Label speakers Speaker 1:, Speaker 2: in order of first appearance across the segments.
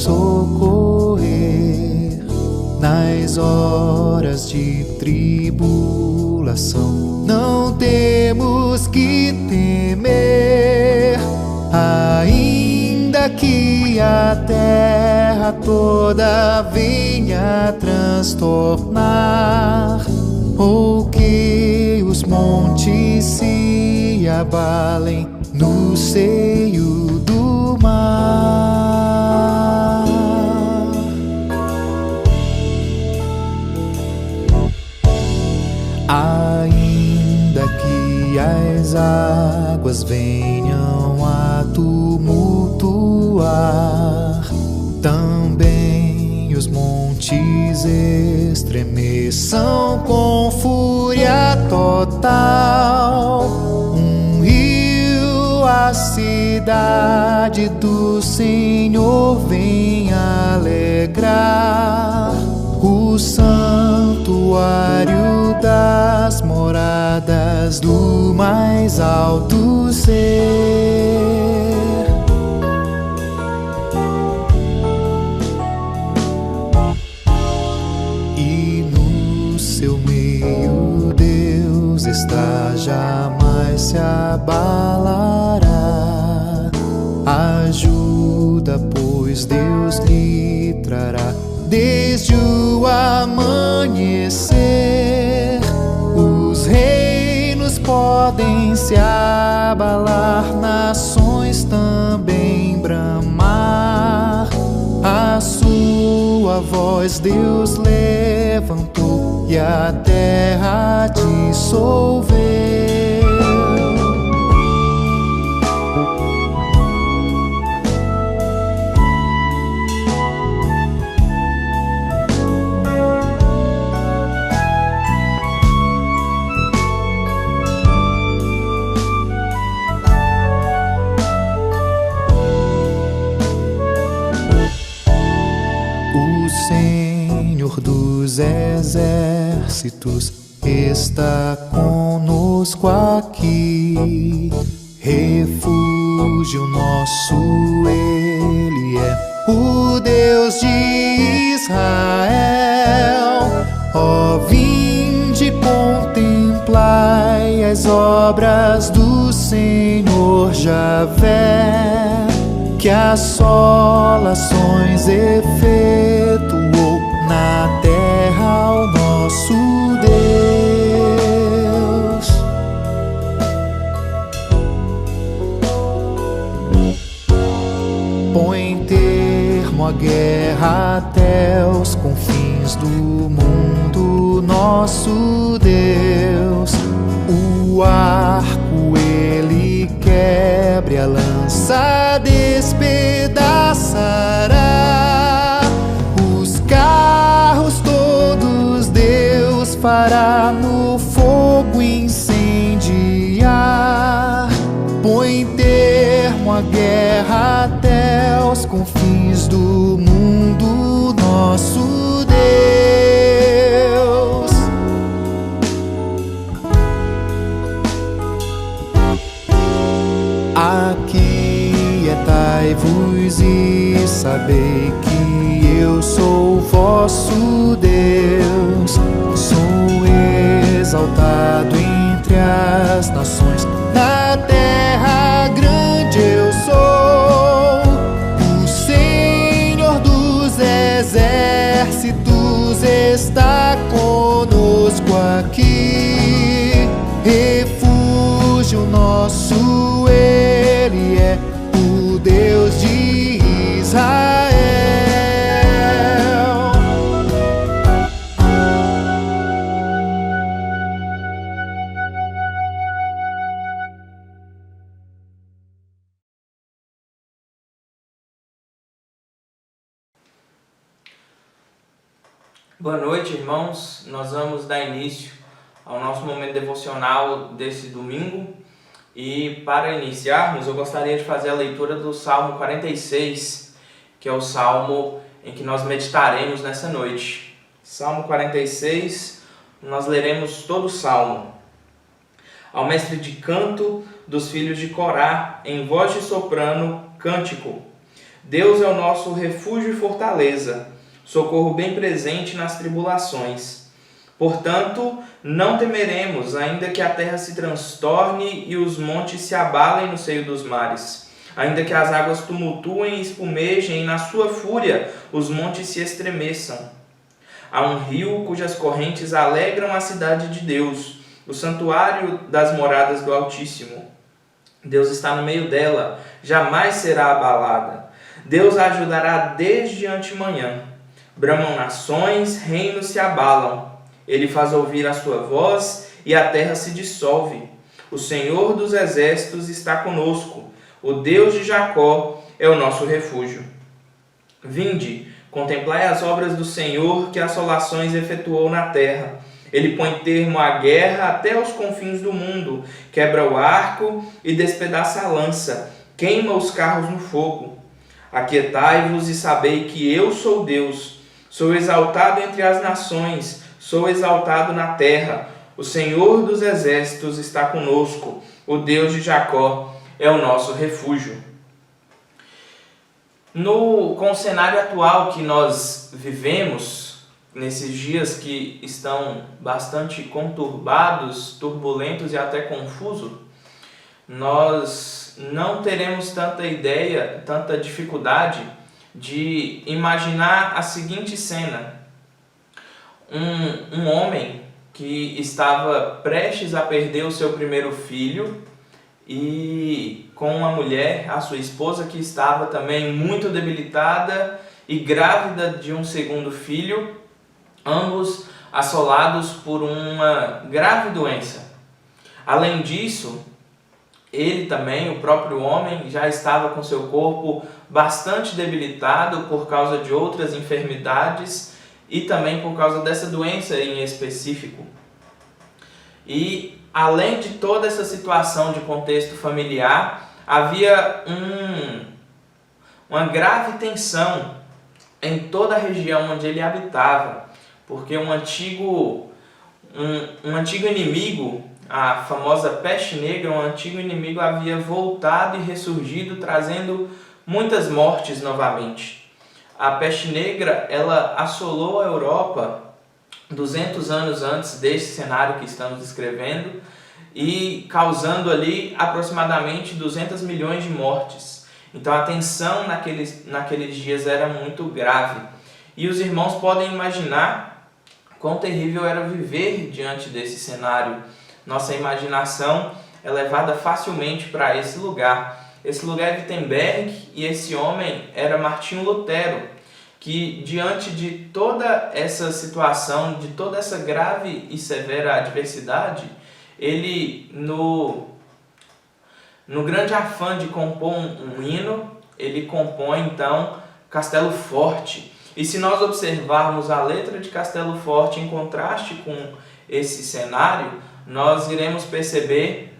Speaker 1: socorrer nas horas de tribulação. Não temos que temer, ainda que a terra toda venha transtornar, ou que os montes se abalem no seio do mar. Ainda que as águas venham a tumultuar, também os montes estremeçam com fúria total. Um rio, a cidade do Senhor, vem alegrar o santuário das moradas do mais alto ser. E no seu meio Deus está, jamais se abalará. Ajuda, pois Deus lhe trará desde o amanhecer. Os reinos podem se abalar, nações também bramar. A sua voz Deus levantou e a terra dissolveu. O Senhor dos exércitos está conosco aqui. Refúgio nosso Ele é, o Deus de Israel. Ó, vinde, contemplai as obras do Senhor Javé, que assolações efetuou na terra o nosso Deus. Põe termo à guerra até os confins do mundo, nosso Deus. O arco ele quebre, a lança despedaçará. Os carros todos Deus fará no fogo incendiar. Põe termo à guerra até os confins do mundo, nosso Deus. Aquietai-vos e sabei que eu sou vosso Deus. Sou exaltado entre as nações, na terra grande eu sou. O Senhor dos exércitos está conosco aqui. Refúgio nosso Ele é, o Deus de Israel.
Speaker 2: Boa noite, irmãos. Nós vamos dar início ao nosso momento devocional desse domingo. E para iniciarmos, eu gostaria de fazer a leitura do Salmo 46, que é o salmo em que nós meditaremos nessa noite. Salmo 46, nós leremos todo o salmo. Ao mestre de canto dos filhos de Corá, em voz de soprano, cântico. Deus é o nosso refúgio e fortaleza, socorro bem presente nas tribulações. Portanto, não temeremos, ainda que a terra se transtorne e os montes se abalem no seio dos mares. Ainda que as águas tumultuem e espumejem, e na sua fúria os montes se estremeçam. Há um rio cujas correntes alegram a cidade de Deus, o santuário das moradas do Altíssimo. Deus está no meio dela, jamais será abalada. Deus a ajudará desde antemanhã. Bramam nações, reinos se abalam. Ele faz ouvir a sua voz e a terra se dissolve. O Senhor dos exércitos está conosco. O Deus de Jacó é o nosso refúgio. Vinde, contemplai as obras do Senhor, que assolações efetuou na terra. Ele põe termo à guerra até os confins do mundo, quebra o arco e despedaça a lança, queima os carros no fogo. Aquietai-vos e sabei que eu sou Deus. Sou exaltado entre as nações, sou exaltado na terra. O Senhor dos exércitos está conosco. O Deus de Jacó é o nosso refúgio. Com o cenário atual que nós vivemos, nesses dias que estão bastante conturbados, turbulentos e até confusos, nós não teremos tanta ideia, tanta dificuldade de imaginar a seguinte cena. Um homem que estava prestes a perder o seu primeiro filho e com uma mulher, a sua esposa, que estava também muito debilitada e grávida de um segundo filho, ambos assolados por uma grave doença. Além disso, ele também, o próprio homem, já estava com seu corpo bastante debilitado por causa de outras enfermidades e também por causa dessa doença em específico. E além de toda essa situação de contexto familiar, havia uma grave tensão em toda a região onde ele habitava, porque um antigo inimigo, a famosa peste negra, um antigo inimigo havia voltado e ressurgido, trazendo muitas mortes novamente. A peste negra, ela assolou a Europa 200 anos antes desse cenário que estamos descrevendo e causando ali aproximadamente 200 milhões de mortes. Então a tensão naqueles dias era muito grave. E os irmãos podem imaginar quão terrível era viver diante desse cenário. Nossa imaginação é levada facilmente para esse lugar. Esse lugar é Wittenberg e esse homem era Martinho Lutero, que diante de toda essa situação, de toda essa grave e severa adversidade, ele, no grande afã de compor um hino, ele compõe então Castelo Forte. E se nós observarmos a letra de Castelo Forte em contraste com esse cenário, nós iremos perceber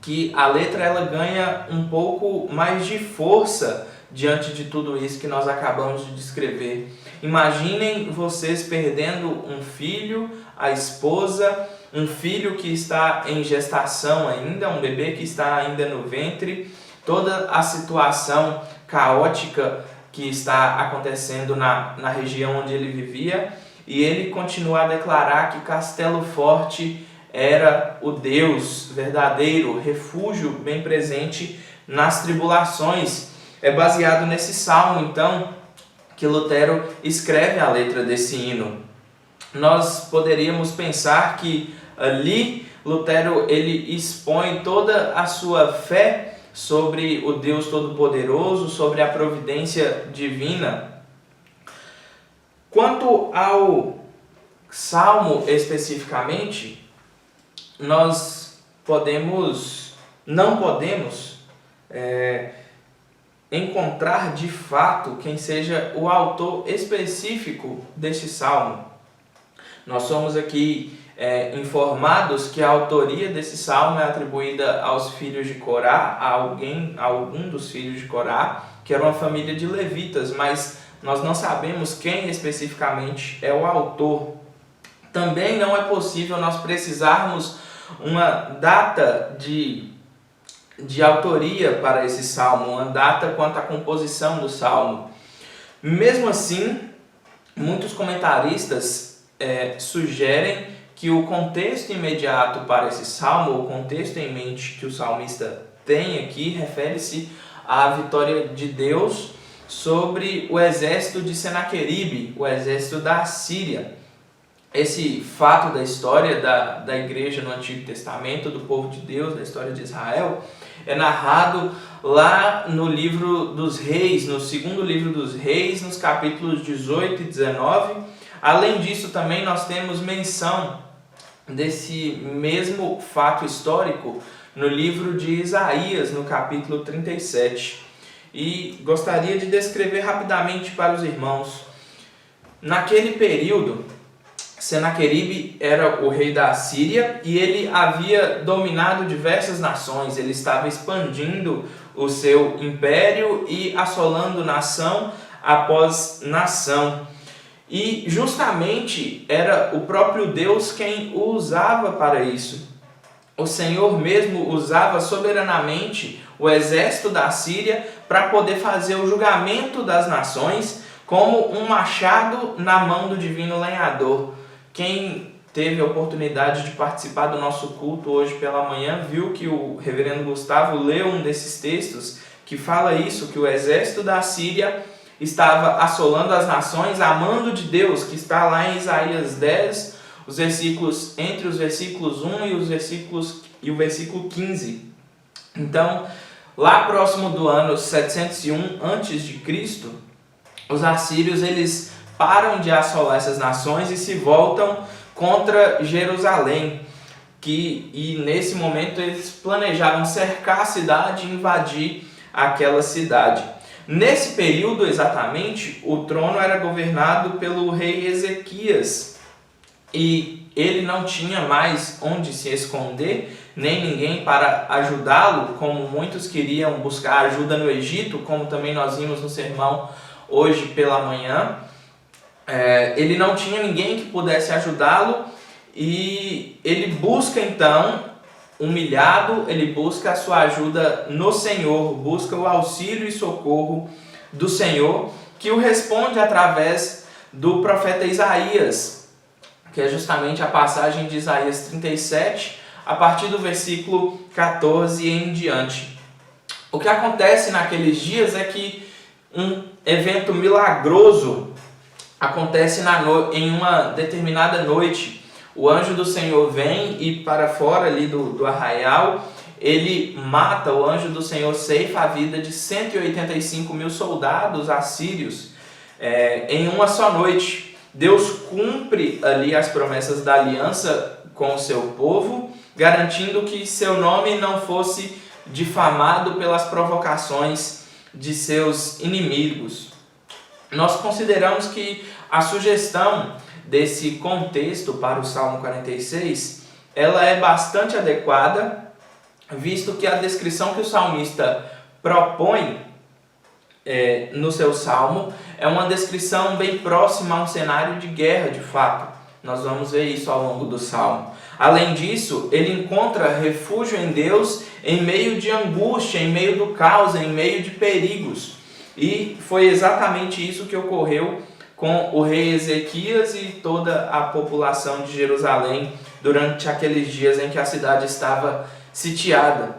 Speaker 2: que a letra ela ganha um pouco mais de força diante de tudo isso que nós acabamos de descrever. Imaginem vocês perdendo um filho, a esposa, um filho que está em gestação ainda, um bebê que está ainda no ventre, toda a situação caótica que está acontecendo na região onde ele vivia, e ele continua a declarar que Castelo Forte era o Deus verdadeiro, refúgio bem presente nas tribulações. É baseado nesse salmo, então, que Lutero escreve a letra desse hino. Nós poderíamos pensar que ali Lutero ele expõe toda a sua fé sobre o Deus Todo-Poderoso, sobre a providência divina. Quanto ao salmo especificamente, nós não podemos encontrar de fato quem seja o autor específico deste salmo. Nós somos aqui informados que a autoria desse salmo é atribuída aos filhos de Corá, a algum dos filhos de Corá, que era uma família de levitas, mas nós não sabemos quem especificamente é o autor. Também não é possível nós precisarmos uma data de de autoria para esse salmo, uma data quanto à composição do salmo. Mesmo assim, muitos comentaristas sugerem que o contexto imediato para esse salmo, o contexto em mente que o salmista tem aqui, refere-se à vitória de Deus sobre o exército de Senaqueribe, o exército da Assíria. Esse fato da história da igreja no Antigo Testamento, do povo de Deus, da história de Israel, é narrado lá no livro dos Reis, no segundo livro dos Reis, nos capítulos 18 e 19. Além disso, também nós temos menção desse mesmo fato histórico no livro de Isaías, no capítulo 37. E gostaria de descrever rapidamente para os irmãos. Naquele período, Senaqueribe era o rei da Assíria e ele havia dominado diversas nações. Ele estava expandindo o seu império e assolando nação após nação. E justamente era o próprio Deus quem o usava para isso. O Senhor mesmo usava soberanamente o exército da Síria para poder fazer o julgamento das nações como um machado na mão do divino lenhador. Quem teve a oportunidade de participar do nosso culto hoje pela manhã viu que o reverendo Gustavo leu um desses textos que fala isso, que o exército da Síria estava assolando as nações a mando de Deus, que está lá em Isaías 10, entre os versículos 1 e o versículo 15. Então, lá próximo do ano 701 a.C., os assírios eles param de assolar essas nações e se voltam contra Jerusalém, e nesse momento eles planejavam cercar a cidade e invadir aquela cidade. Nesse período, exatamente, o trono era governado pelo rei Ezequias e ele não tinha mais onde se esconder, nem ninguém para ajudá-lo, como muitos queriam buscar ajuda no Egito, como também nós vimos no sermão hoje pela manhã. Ele não tinha ninguém que pudesse ajudá-lo e ele busca então, humilhado, ele busca a sua ajuda no Senhor, busca o auxílio e socorro do Senhor, que o responde através do profeta Isaías, que é justamente a passagem de Isaías 37, a partir do versículo 14 em diante. O que acontece naqueles dias é que um evento milagroso acontece em uma determinada noite. O anjo do Senhor vem e para fora ali do arraial, ele mata, o anjo do Senhor ceifa a vida de 185 mil soldados assírios em uma só noite. Deus cumpre ali as promessas da aliança com o seu povo, garantindo que seu nome não fosse difamado pelas provocações de seus inimigos. Nós consideramos que a sugestão desse contexto para o Salmo 46, ela é bastante adequada, visto que a descrição que o salmista propõe no seu salmo é uma descrição bem próxima a um cenário de guerra, de fato. Nós vamos ver isso ao longo do salmo. Além disso, ele encontra refúgio em Deus em meio de angústia, em meio do caos, em meio de perigos. E foi exatamente isso que ocorreu com o rei Ezequias e toda a população de Jerusalém durante aqueles dias em que a cidade estava sitiada.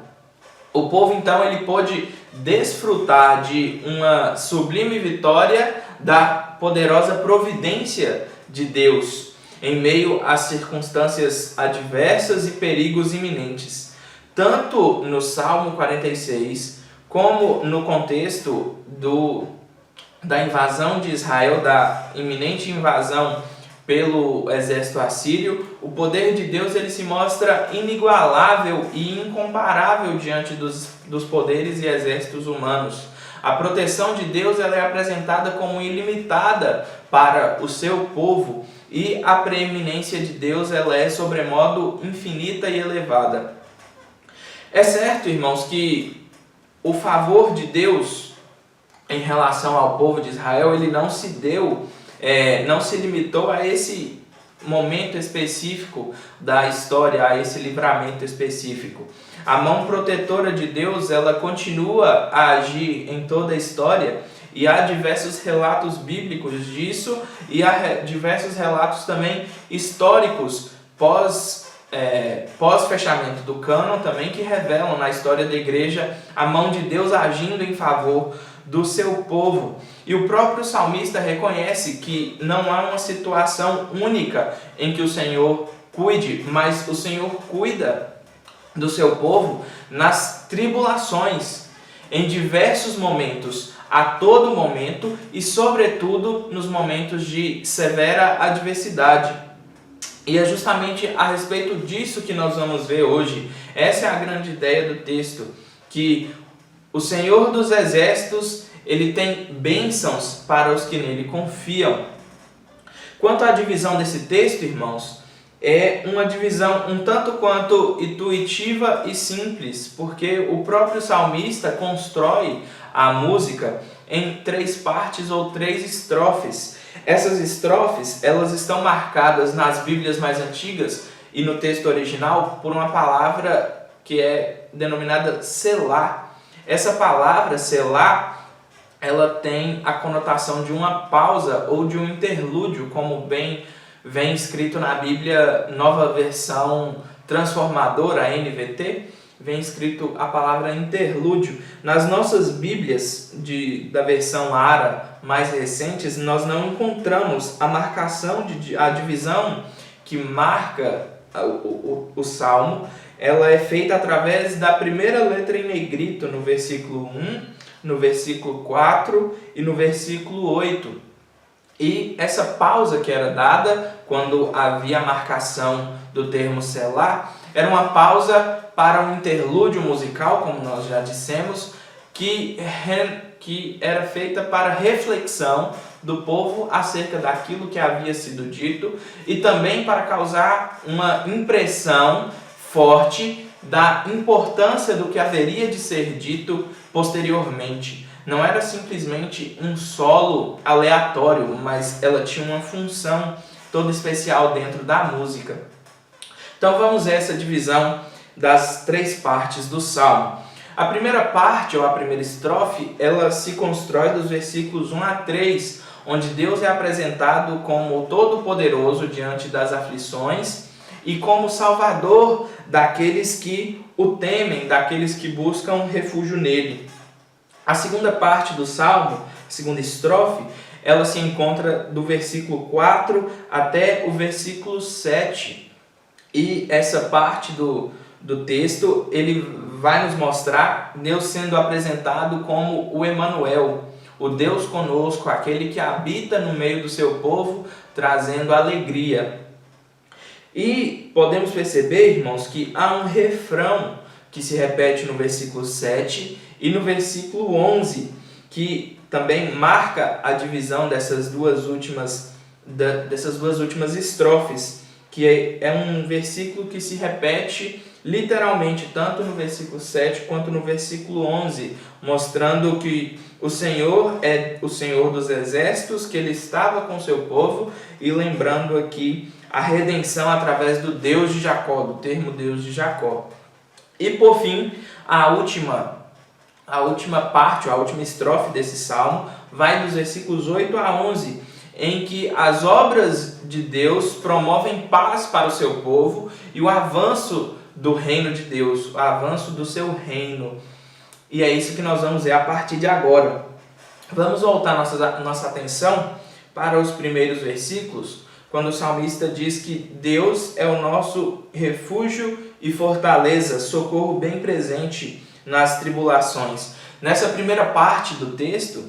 Speaker 2: O povo então ele pôde desfrutar de uma sublime vitória da poderosa providência de Deus em meio às circunstâncias adversas e perigos iminentes. Tanto no Salmo 46 como no contexto da invasão de Israel, da iminente invasão pelo exército assírio, o poder de Deus ele se mostra inigualável e incomparável diante dos poderes e exércitos humanos. A proteção de Deus ela é apresentada como ilimitada para o seu povo e a preeminência de Deus ela é sobremodo infinita e elevada. É certo, irmãos, que o favor de Deus em relação ao povo de Israel, ele não se limitou a esse momento específico da história, a esse livramento específico. A mão protetora de Deus, ela continua a agir em toda a história, e há diversos relatos bíblicos disso, e há diversos relatos também históricos pós-fechamento do cânon também, que revelam na história da igreja a mão de Deus agindo em favor do seu povo. E o próprio salmista reconhece que não há uma situação única em que o Senhor cuide, mas o Senhor cuida do seu povo nas tribulações, em diversos momentos, a todo momento e, sobretudo, nos momentos de severa adversidade. E é justamente a respeito disso que nós vamos ver hoje. Essa é a grande ideia do texto, que o Senhor dos Exércitos, ele tem bênçãos para os que nele confiam. Quanto à divisão desse texto, irmãos, é uma divisão um tanto quanto intuitiva e simples, porque o próprio salmista constrói a música em 3 partes ou 3 estrofes. Essas estrofes, elas estão marcadas nas Bíblias mais antigas e no texto original por uma palavra que é denominada selá. Essa palavra selá, ela tem a conotação de uma pausa ou de um interlúdio, como bem vem escrito na Bíblia Nova Versão Transformadora, a NVT, vem escrito a palavra interlúdio. Nas nossas Bíblias da versão ARA mais recentes, nós não encontramos a marcação, a divisão que marca o Salmo. Ela é feita através da primeira letra em negrito, no versículo 1, no versículo 4 e no versículo 8. E essa pausa que era dada quando havia a marcação do termo selá, era uma pausa para um interlúdio musical, como nós já dissemos, que era feita para reflexão do povo acerca daquilo que havia sido dito e também para causar uma impressão forte da importância do que haveria de ser dito posteriormente. Não era simplesmente um solo aleatório, mas ela tinha uma função toda especial dentro da música. Então vamos ver essa divisão das 3 partes do Salmo. A primeira parte, ou a primeira estrofe, ela se constrói dos versículos 1 a 3, onde Deus é apresentado como o Todo-Poderoso diante das aflições e como Salvador daqueles que o temem, daqueles que buscam refúgio nele. A segunda parte do Salmo, a segunda estrofe, ela se encontra do versículo 4 até o versículo 7. E essa parte do texto, ele vai nos mostrar Deus sendo apresentado como o Emanuel, o Deus conosco, aquele que habita no meio do seu povo, trazendo alegria. E podemos perceber, irmãos, que há um refrão que se repete no versículo 7 e no versículo 11, que também marca a divisão dessas duas últimas estrofes, que é um versículo que se repete literalmente tanto no versículo 7 quanto no versículo 11, mostrando que o Senhor é o Senhor dos Exércitos, que ele estava com o seu povo, e lembrando aqui a redenção através do Deus de Jacó, do termo Deus de Jacó. E por fim, a última parte, a última estrofe desse salmo, vai dos versículos 8 a 11, em que as obras de Deus promovem paz para o seu povo e o avanço do reino de Deus, o avanço do seu reino. E é isso que nós vamos ver a partir de agora. Vamos voltar nossa atenção para os primeiros versículos, quando o salmista diz que Deus é o nosso refúgio e fortaleza, socorro bem presente nas tribulações. Nessa primeira parte do texto,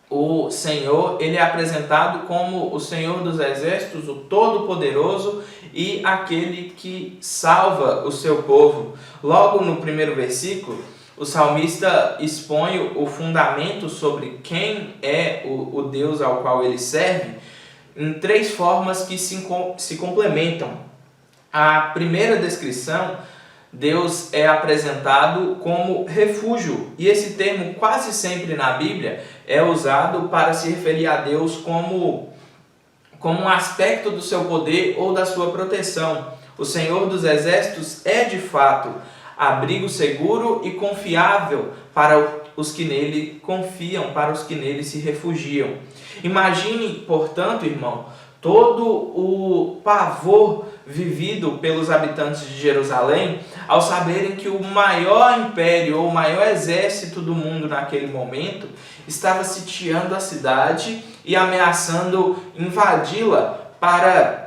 Speaker 2: o Senhor, ele é apresentado como o Senhor dos Exércitos, o Todo-Poderoso e aquele que salva o seu povo. Logo no primeiro versículo, o salmista expõe o fundamento sobre quem é o Deus ao qual ele serve em 3 formas que se complementam. A primeira descrição, Deus é apresentado como refúgio, e esse termo quase sempre na Bíblia é usado para se referir a Deus como como um aspecto do seu poder ou da sua proteção. O Senhor dos Exércitos é, de fato, abrigo seguro e confiável para os que nele confiam, para os que nele se refugiam. Imagine, portanto, irmão, todo o pavor vivido pelos habitantes de Jerusalém ao saberem que o maior império ou o maior exército do mundo naquele momento estava sitiando a cidade e ameaçando invadi-la para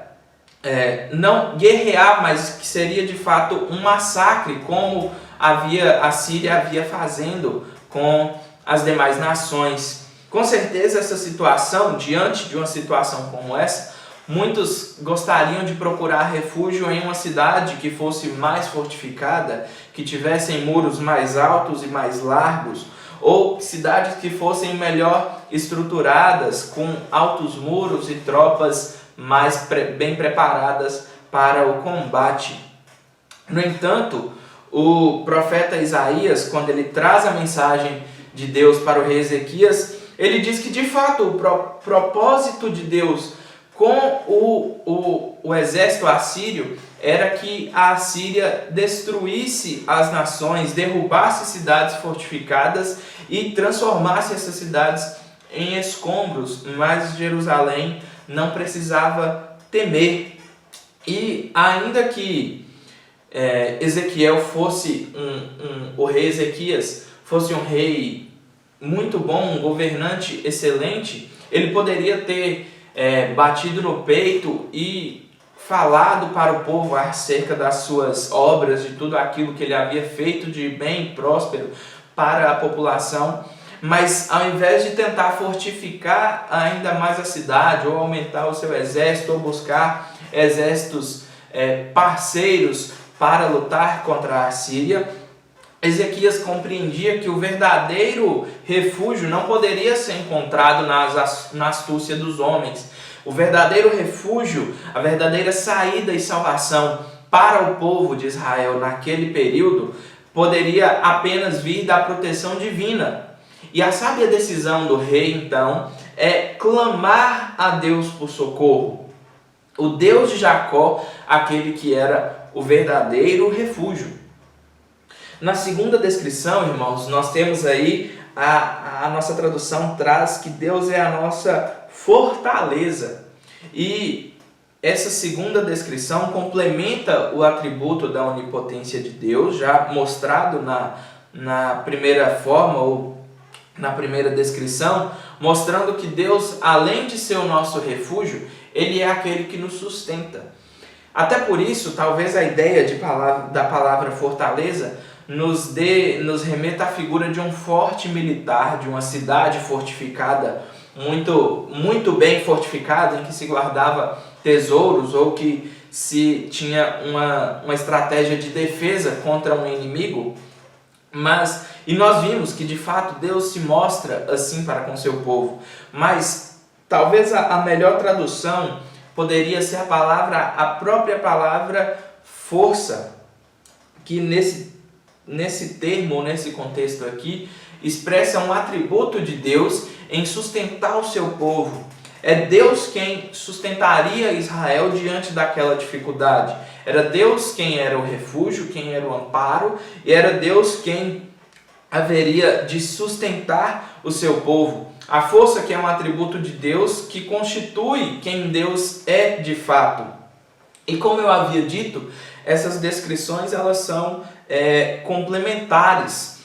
Speaker 2: não guerrear, mas que seria de fato um massacre, como a Síria havia fazendo com as demais nações. Com certeza essa situação, diante de uma situação como essa, muitos gostariam de procurar refúgio em uma cidade que fosse mais fortificada, que tivessem muros mais altos e mais largos, ou cidades que fossem melhor estruturadas, com altos muros e tropas mais bem preparadas para o combate. No entanto, o profeta Isaías, quando ele traz a mensagem de Deus para o rei Ezequias, ele diz que de fato o propósito de Deus com o exército assírio era que a Síria destruísse as nações, derrubasse cidades fortificadas e transformasse essas cidades em escombros, mas Jerusalém não precisava temer. E ainda que Ezequiel fosse o rei Ezequias fosse um rei muito bom, um governante excelente, ele poderia ter batido no peito e falado para o povo acerca das suas obras, de tudo aquilo que ele havia feito de bem e próspero para a população, mas ao invés de tentar fortificar ainda mais a cidade, ou aumentar o seu exército, ou buscar exércitos parceiros para lutar contra a Síria, Ezequias compreendia que o verdadeiro refúgio não poderia ser encontrado na astúcia dos homens. O verdadeiro refúgio, a verdadeira saída e salvação para o povo de Israel naquele período, poderia apenas vir da proteção divina. E a sábia decisão do rei, então, é clamar a Deus por socorro. O Deus de Jacó, aquele que era o verdadeiro refúgio. Na segunda descrição, irmãos, nós temos aí, a nossa tradução traz que Deus é a nossa fortaleza. E essa segunda descrição complementa o atributo da onipotência de Deus, já mostrado na primeira forma, ou na primeira descrição, mostrando que Deus, além de ser o nosso refúgio, Ele é aquele que nos sustenta. Até por isso, talvez a ideia da palavra fortaleza nos remeta à figura de um forte militar, de uma cidade fortificada, muito bem fortificada, em que se guardava tesouros ou que se tinha uma estratégia de defesa contra um inimigo. E nós vimos que de fato Deus se mostra assim para com seu povo. Mas talvez a melhor tradução poderia ser a própria palavra força, que nesse termo, nesse contexto aqui, expressa um atributo de Deus em sustentar o seu povo. É Deus quem sustentaria Israel diante daquela dificuldade. Era Deus quem era o refúgio, quem era o amparo, e era Deus quem haveria de sustentar o seu povo. A força que é um atributo de Deus, que constitui quem Deus é de fato. E como eu havia dito, essas descrições elas são complementares.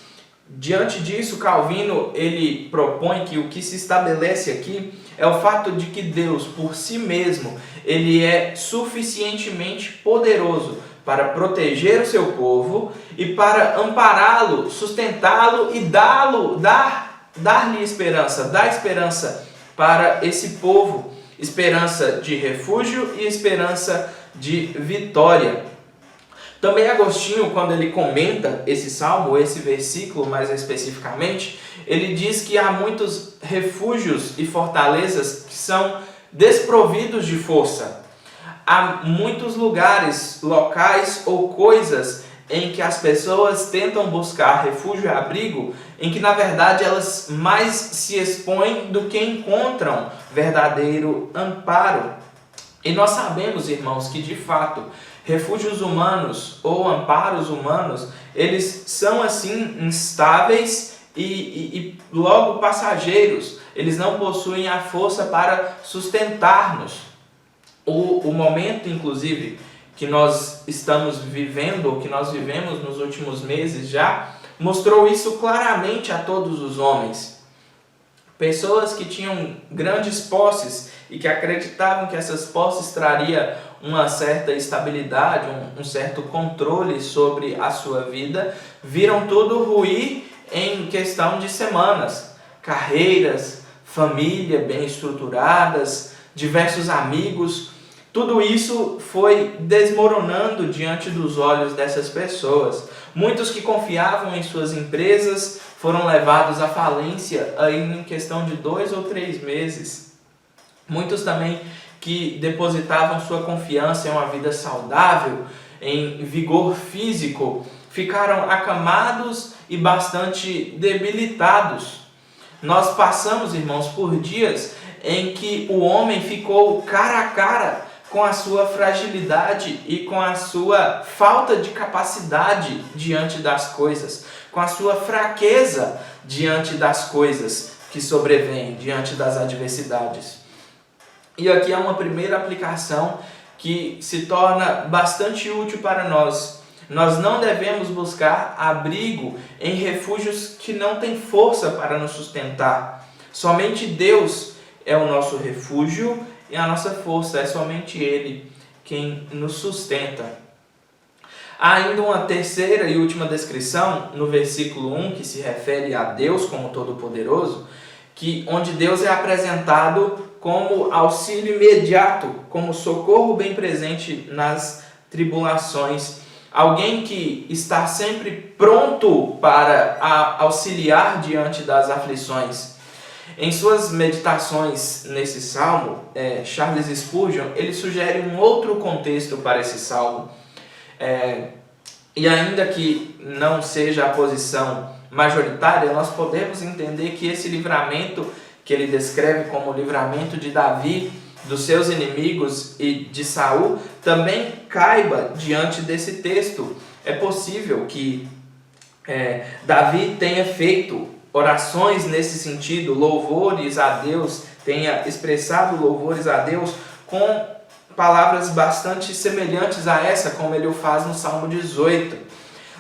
Speaker 2: Diante disso, Calvino ele propõe que o que se estabelece aqui é o fato de que Deus, por si mesmo, ele é suficientemente poderoso para proteger o seu povo e para ampará-lo, sustentá-lo e dar-lhe esperança, dar esperança para esse povo, esperança de refúgio e esperança de vitória. Também Agostinho, quando ele comenta esse salmo, esse versículo mais especificamente, ele diz que há muitos refúgios e fortalezas que são desprovidos de força. Há muitos lugares, locais ou coisas em que as pessoas tentam buscar refúgio e abrigo em que na verdade elas mais se expõem do que encontram verdadeiro amparo. E nós sabemos, irmãos, que de fato refúgios humanos ou amparos humanos, eles são assim instáveis e logo passageiros. Eles não possuem a força para sustentar-nos. O momento, inclusive, que nós estamos vivendo, ou que nós vivemos nos últimos meses já, mostrou isso claramente a todos os homens. Pessoas que tinham grandes posses e que acreditavam que essas posses trariam uma certa estabilidade, um certo controle sobre a sua vida, viram tudo ruir em questão de semanas. Carreiras, família bem estruturadas, diversos amigos, tudo isso foi desmoronando diante dos olhos dessas pessoas. Muitos que confiavam em suas empresas foram levados à falência aí em questão de 2 ou 3 meses. Muitos também que depositavam sua confiança em uma vida saudável, em vigor físico, ficaram acamados e bastante debilitados. Nós passamos, irmãos, por dias em que o homem ficou cara a cara com a sua fragilidade e com a sua falta de capacidade diante das coisas, com a sua fraqueza diante das coisas que sobrevêm, diante das adversidades. E aqui há uma primeira aplicação que se torna bastante útil para nós. Nós não devemos buscar abrigo em refúgios que não têm força para nos sustentar. Somente Deus é o nosso refúgio e a nossa força, é somente Ele quem nos sustenta. Há ainda uma terceira e última descrição no versículo 1 que se refere a Deus como Todo-Poderoso, onde Deus é apresentado como auxílio imediato, como socorro bem presente nas tribulações. Alguém que está sempre pronto para auxiliar diante das aflições. Em suas meditações nesse salmo, Charles Spurgeon, ele sugere um outro contexto para esse salmo. E ainda que não seja a posição majoritária, nós podemos entender que esse livramento que ele descreve como o livramento de Davi dos seus inimigos e de Saul também caiba diante desse texto. É possível que Davi tenha feito orações nesse sentido, louvores a Deus, tenha expressado louvores a Deus com palavras bastante semelhantes a essa, como ele o faz no Salmo 18.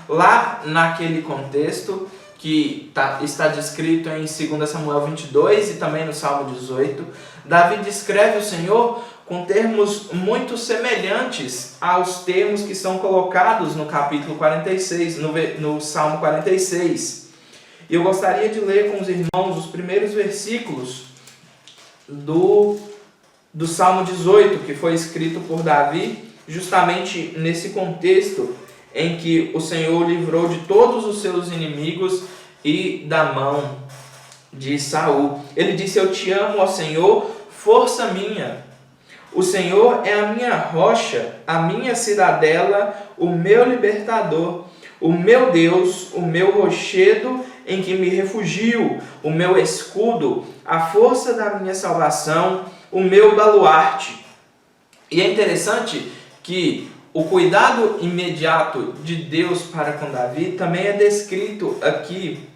Speaker 2: Lá naquele contexto que está descrito em 2 Samuel 22 e também no Salmo 18, Davi descreve o Senhor com termos muito semelhantes aos termos que são colocados no capítulo 46, no Salmo 46. E eu gostaria de ler com os irmãos os primeiros versículos do Salmo 18, que foi escrito por Davi, justamente nesse contexto em que o Senhor livrou de todos os seus inimigos e da mão de Saul. Ele disse: eu te amo, ó Senhor, força minha. O Senhor é a minha rocha, a minha cidadela, o meu libertador, o meu Deus, o meu rochedo em que me refugio, o meu escudo, a força da minha salvação, o meu baluarte. E é interessante que o cuidado imediato de Deus para com Davi também é descrito aqui,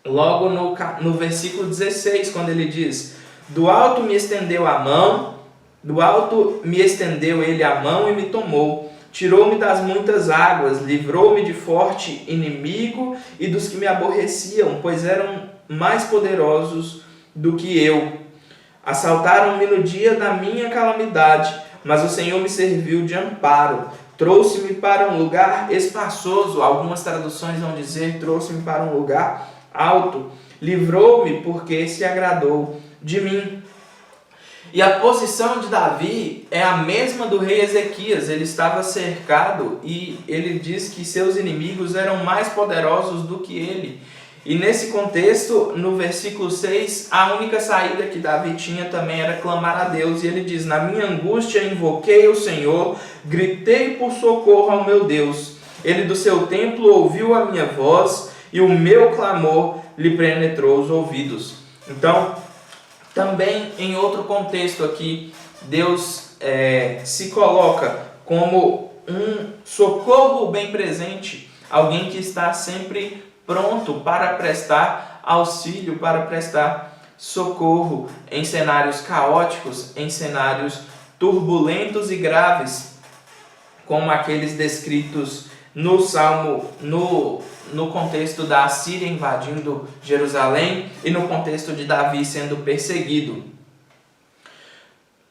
Speaker 2: logo no versículo 16, quando ele diz: do alto me estendeu a mão, do alto me estendeu ele a mão e me tomou, tirou-me das muitas águas, livrou-me de forte inimigo e dos que me aborreciam, pois eram mais poderosos do que eu. Assaltaram-me no dia da minha calamidade, mas o Senhor me serviu de amparo. Trouxe-me para um lugar espaçoso. Algumas traduções vão dizer: trouxe-me para um lugar alto. Livrou-me porque se agradou de mim. E a posição de Davi é a mesma do rei Ezequias. Ele estava cercado e ele diz que seus inimigos eram mais poderosos do que ele. E nesse contexto, no versículo 6, a única saída que Davi tinha também era clamar a Deus. E ele diz: na minha angústia invoquei o Senhor, gritei por socorro ao meu Deus. Ele do seu templo ouviu a minha voz e o meu clamor lhe penetrou os ouvidos. Então, também em outro contexto aqui, Deus se coloca como um socorro bem presente, alguém que está sempre pronto para prestar auxílio, para prestar socorro em cenários caóticos, em cenários turbulentos e graves, como aqueles descritos no Salmo, no contexto da Assíria invadindo Jerusalém e no contexto de Davi sendo perseguido.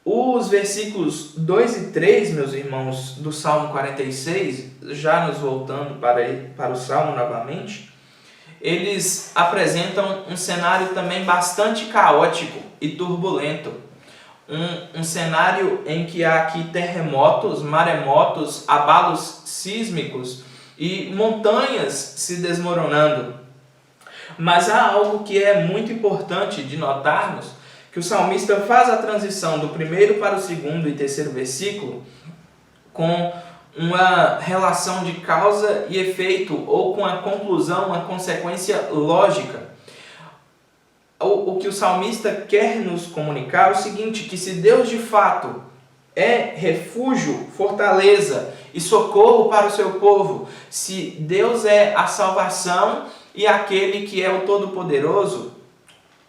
Speaker 2: Os versículos 2 e 3, meus irmãos, do Salmo 46, já nos voltando para o Salmo novamente, eles apresentam um cenário também bastante caótico e turbulento. Um cenário em que há aqui terremotos, maremotos, abalos sísmicos e montanhas se desmoronando. Mas há algo que é muito importante de notarmos, que o salmista faz a transição do primeiro para o segundo e terceiro versículo com uma relação de causa e efeito, ou com a conclusão, uma consequência lógica. O que o salmista quer nos comunicar é o seguinte, que se Deus de fato é refúgio, fortaleza e socorro para o seu povo, se Deus é a salvação e aquele que é o Todo-Poderoso,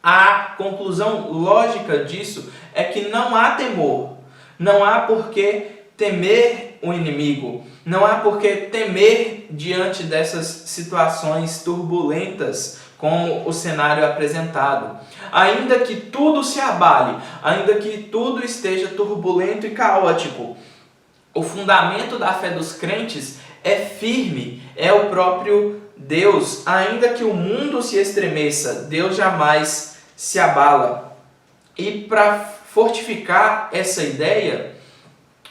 Speaker 2: a conclusão lógica disso é que não há temor, não há por que temer o inimigo, não há por que temer diante dessas situações turbulentas como o cenário apresentado. Ainda que tudo se abale, ainda que tudo esteja turbulento e caótico, o fundamento da fé dos crentes é firme, é o próprio Deus. Ainda que o mundo se estremeça, Deus jamais se abala. E para fortificar essa ideia,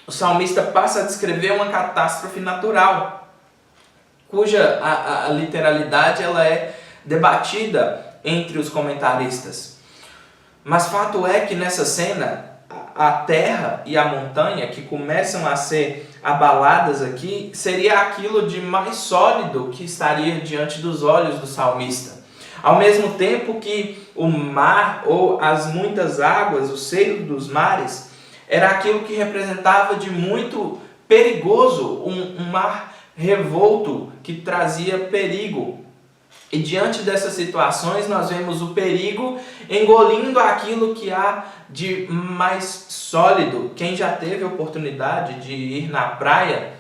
Speaker 2: o salmista passa a descrever uma catástrofe natural, cuja a literalidade ela é debatida entre os comentaristas. Mas fato é que nessa cena, a terra e a montanha que começam a ser abaladas aqui, seria aquilo de mais sólido que estaria diante dos olhos do salmista. Ao mesmo tempo que o mar ou as muitas águas, o seio dos mares, era aquilo que representava de muito perigoso, um mar revolto que trazia perigo. E diante dessas situações nós vemos o perigo engolindo aquilo que há de mais sólido. Quem já teve a oportunidade de ir na praia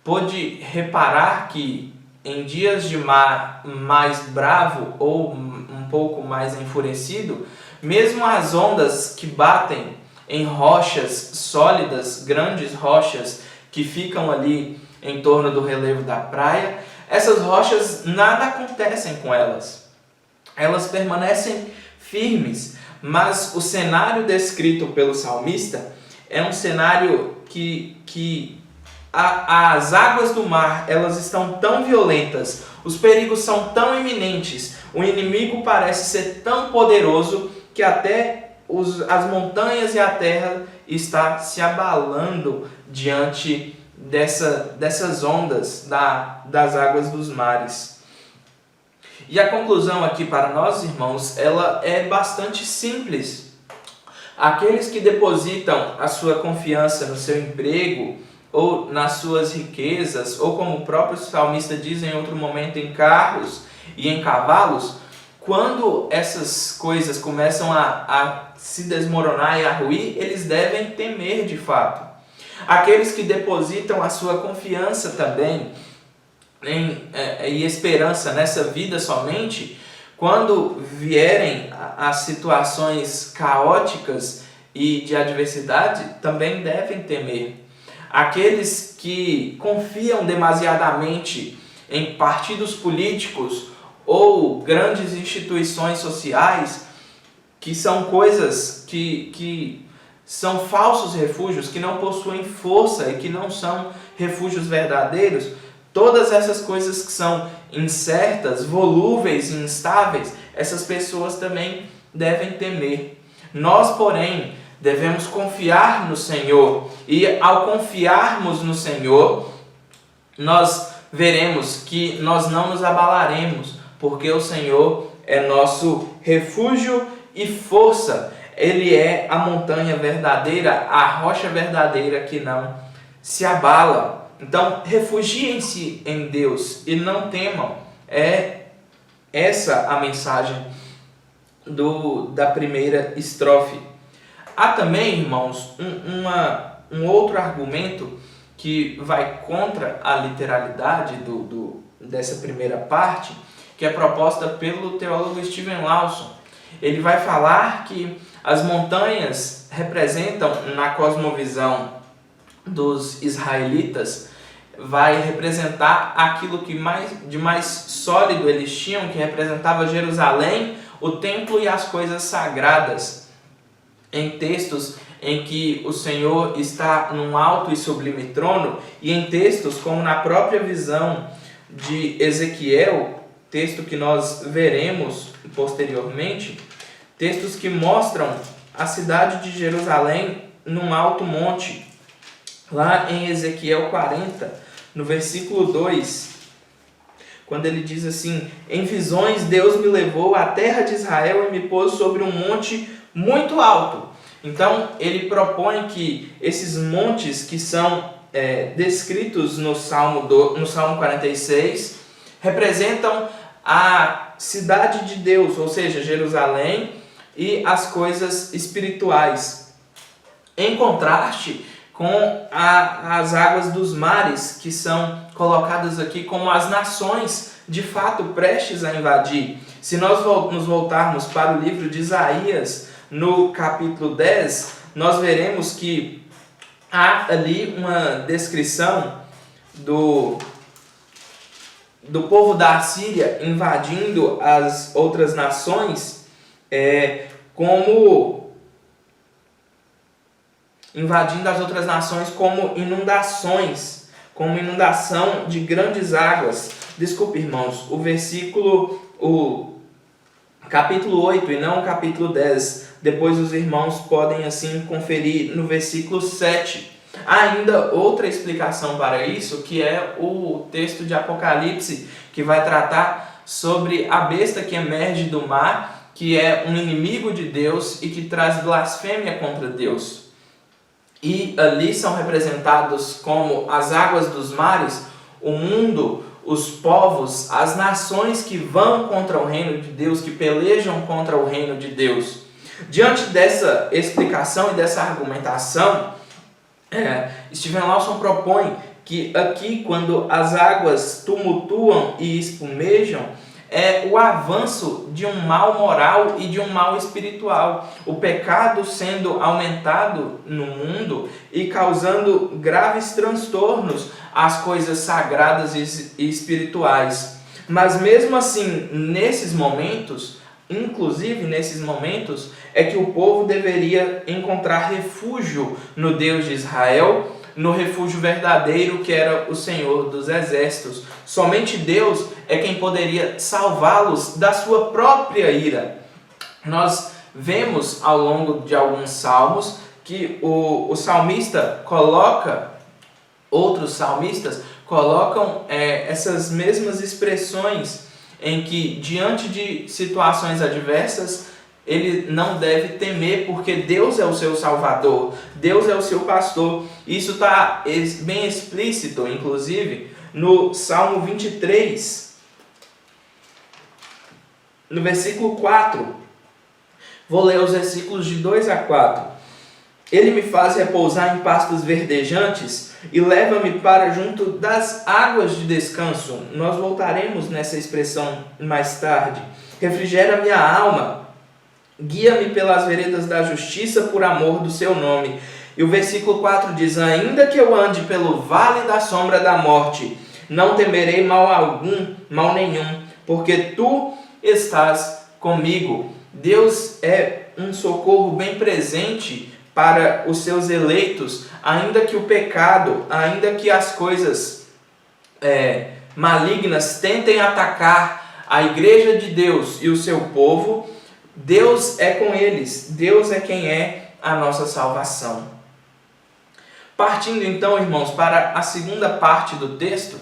Speaker 2: pôde reparar que em dias de mar mais bravo ou um pouco mais enfurecido, mesmo as ondas que batem em rochas sólidas, grandes rochas que ficam ali em torno do relevo da praia, essas rochas, nada acontecem com elas. Elas permanecem firmes, mas o cenário descrito pelo salmista é um cenário que as águas do mar elas estão tão violentas, os perigos são tão iminentes, o inimigo parece ser tão poderoso que até as montanhas e a terra está se abalando diante dessas ondas das águas dos mares. E a conclusão aqui para nós, irmãos, ela é bastante simples. Aqueles que depositam a sua confiança no seu emprego, ou nas suas riquezas, ou como o próprio salmista diz em outro momento, em carros e em cavalos, quando essas coisas começam a se desmoronar e a ruir, eles devem temer de fato. Aqueles que depositam a sua confiança também e esperança nessa vida somente, quando vierem as situações caóticas e de adversidade, também devem temer. Aqueles que confiam demasiadamente em partidos políticos ou grandes instituições sociais, que são coisas que são falsos refúgios, que não possuem força e que não são refúgios verdadeiros, todas essas coisas que são incertas, volúveis e instáveis, essas pessoas também devem temer. Nós, porém, devemos confiar no Senhor, e ao confiarmos no Senhor, nós veremos que nós não nos abalaremos, porque o Senhor é nosso refúgio e força. Ele é a montanha verdadeira, a rocha verdadeira que não se abala. Então, refugiem-se em Deus e não temam. É essa a mensagem da primeira estrofe. Há também, irmãos, um outro argumento que vai contra a literalidade dessa primeira parte, que é proposta pelo teólogo Steven Lawson. Ele vai falar que as montanhas representam, na cosmovisão dos israelitas, vai representar aquilo que de mais sólido eles tinham, que representava Jerusalém, o templo e as coisas sagradas. Em textos em que o Senhor está num alto e sublime trono, e em textos como na própria visão de Ezequiel, texto que nós veremos posteriormente, textos que mostram a cidade de Jerusalém num alto monte. Lá em Ezequiel 40, no versículo 2, quando ele diz assim: em visões Deus me levou à terra de Israel e me pôs sobre um monte muito alto. Então ele propõe que esses montes que são descritos no Salmo 46 representam a cidade de Deus, ou seja, Jerusalém, e as coisas espirituais, em contraste com as águas dos mares, que são colocadas aqui como as nações de fato prestes a invadir. Se nós nos voltarmos para o livro de Isaías, no capítulo 10, nós veremos que há ali uma descrição do povo da Assíria invadindo as outras nações, invadindo as outras nações como inundações, como inundação de grandes águas. Desculpe, irmãos, o capítulo 8 e não o capítulo 10. Depois os irmãos podem assim conferir no versículo 7. Há ainda outra explicação para isso, que é o texto de Apocalipse, que vai tratar sobre a besta que emerge do mar, que é um inimigo de Deus e que traz blasfêmia contra Deus. E ali são representados como as águas dos mares, o mundo, os povos, as nações que vão contra o reino de Deus, que pelejam contra o reino de Deus. Diante dessa explicação e dessa argumentação, Steven Lawson propõe que aqui, quando as águas tumultuam e espumejam, é o avanço de um mal moral e de um mal espiritual. O pecado sendo aumentado no mundo e causando graves transtornos às coisas sagradas e espirituais. Mas mesmo assim, nesses momentos, inclusive nesses momentos, é que o povo deveria encontrar refúgio no Deus de Israel, no refúgio verdadeiro que era o Senhor dos Exércitos. Somente Deus é quem poderia salvá-los da sua própria ira. Nós vemos ao longo de alguns salmos que o salmista outros salmistas colocam essas mesmas expressões em que, diante de situações adversas, ele não deve temer, porque Deus é o seu Salvador, Deus é o seu pastor. Isso está bem explícito, inclusive, no Salmo 23, no versículo 4. Vou ler os versículos de 2 a 4. Ele me faz repousar em pastos verdejantes e leva-me para junto das águas de descanso. Nós voltaremos nessa expressão mais tarde. Refrigera minha alma. Guia-me pelas veredas da justiça por amor do seu nome. E o versículo 4 diz: ainda que eu ande pelo vale da sombra da morte, não temerei mal nenhum, porque tu estás comigo. Deus é um socorro bem presente para os seus eleitos, ainda que o pecado, ainda que as coisas malignas tentem atacar a igreja de Deus e o seu povo, Deus é com eles, Deus é quem é a nossa salvação. Partindo então, irmãos, para a segunda parte do texto,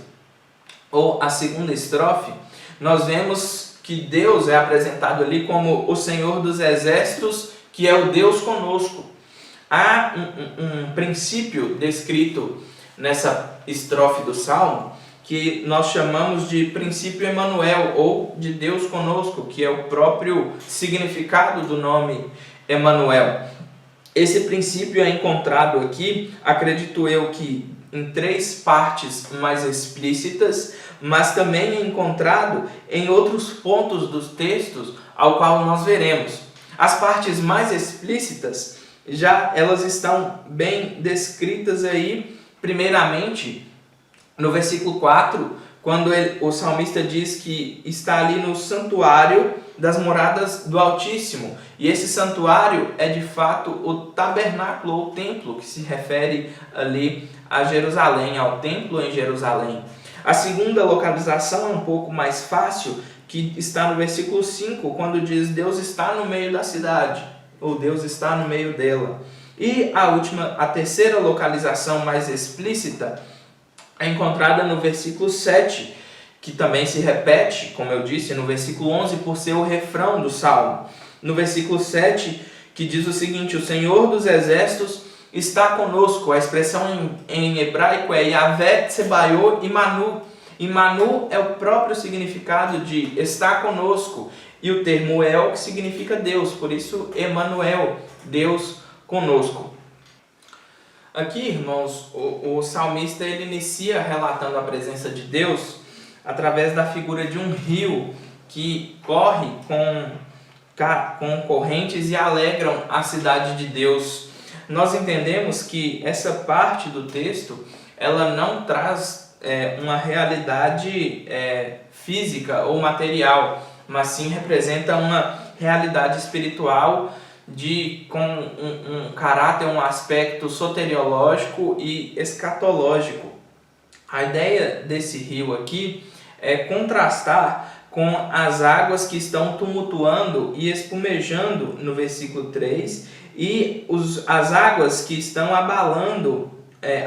Speaker 2: ou a segunda estrofe, nós vemos que Deus é apresentado ali como o Senhor dos Exércitos, que é o Deus conosco. Há um princípio descrito nessa estrofe do Salmo que nós chamamos de princípio Emanuel, ou de Deus conosco, que é o próprio significado do nome Emanuel. Esse princípio é encontrado aqui, acredito eu, que em 3 partes mais explícitas, mas também é encontrado em outros pontos dos textos, ao qual nós veremos. As partes mais explícitas, já elas estão bem descritas aí, primeiramente, no versículo 4, quando o salmista diz que está ali no santuário das moradas do Altíssimo. E esse santuário é de fato o tabernáculo ou templo, que se refere ali a Jerusalém, ao templo em Jerusalém. A segunda localização é um pouco mais fácil, que está no versículo 5, quando diz Deus está no meio da cidade, ou Deus está no meio dela. E a terceira localização mais explícita é encontrada no versículo 7, que também se repete, como eu disse, no versículo 11, por ser o refrão do Salmo. No versículo 7, que diz o seguinte: o Senhor dos Exércitos está conosco. A expressão em hebraico é Yahvé Tsebaot Imanu. Imanu é o próprio significado de estar conosco, e o termo El, que significa Deus, por isso Emanuel, Deus conosco. Aqui, irmãos, o salmista ele inicia relatando a presença de Deus através da figura de um rio que corre com correntes e alegram a cidade de Deus. Nós entendemos que essa parte do texto ela não traz uma realidade física ou material, mas sim representa uma realidade espiritual com um caráter, um aspecto soteriológico e escatológico. A ideia desse rio aqui é contrastar com as águas que estão tumultuando e espumejando no versículo 3 e as águas que estão abalando,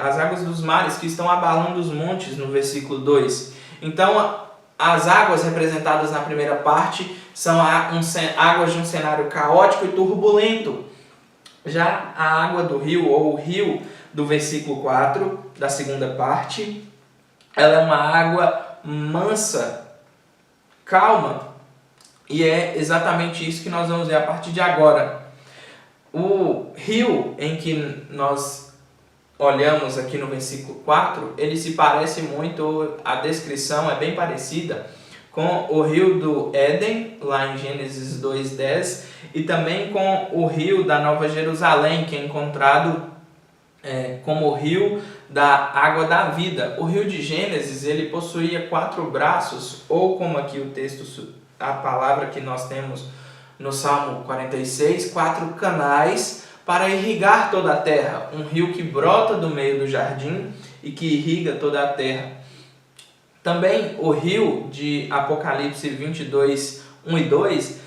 Speaker 2: as águas dos mares que estão abalando os montes no versículo 2. Então, as águas representadas na primeira parte são águas de um cenário caótico e turbulento. Já a água do rio, ou o rio do versículo 4, da segunda parte, ela é uma água mansa, calma, e é exatamente isso que nós vamos ver a partir de agora. O rio em que nós olhamos aqui no versículo 4, ele se parece muito, a descrição é bem parecida com o rio do Éden, lá em Gênesis 2:10, e também com o rio da Nova Jerusalém, que é encontrado como o rio da água da vida. O rio de Gênesis ele possuía 4 braços, ou como aqui o texto, a palavra que nós temos no Salmo 46, 4 canais para irrigar toda a terra. Um rio que brota do meio do jardim e que irriga toda a terra. Também o rio de Apocalipse 22, 1 e 2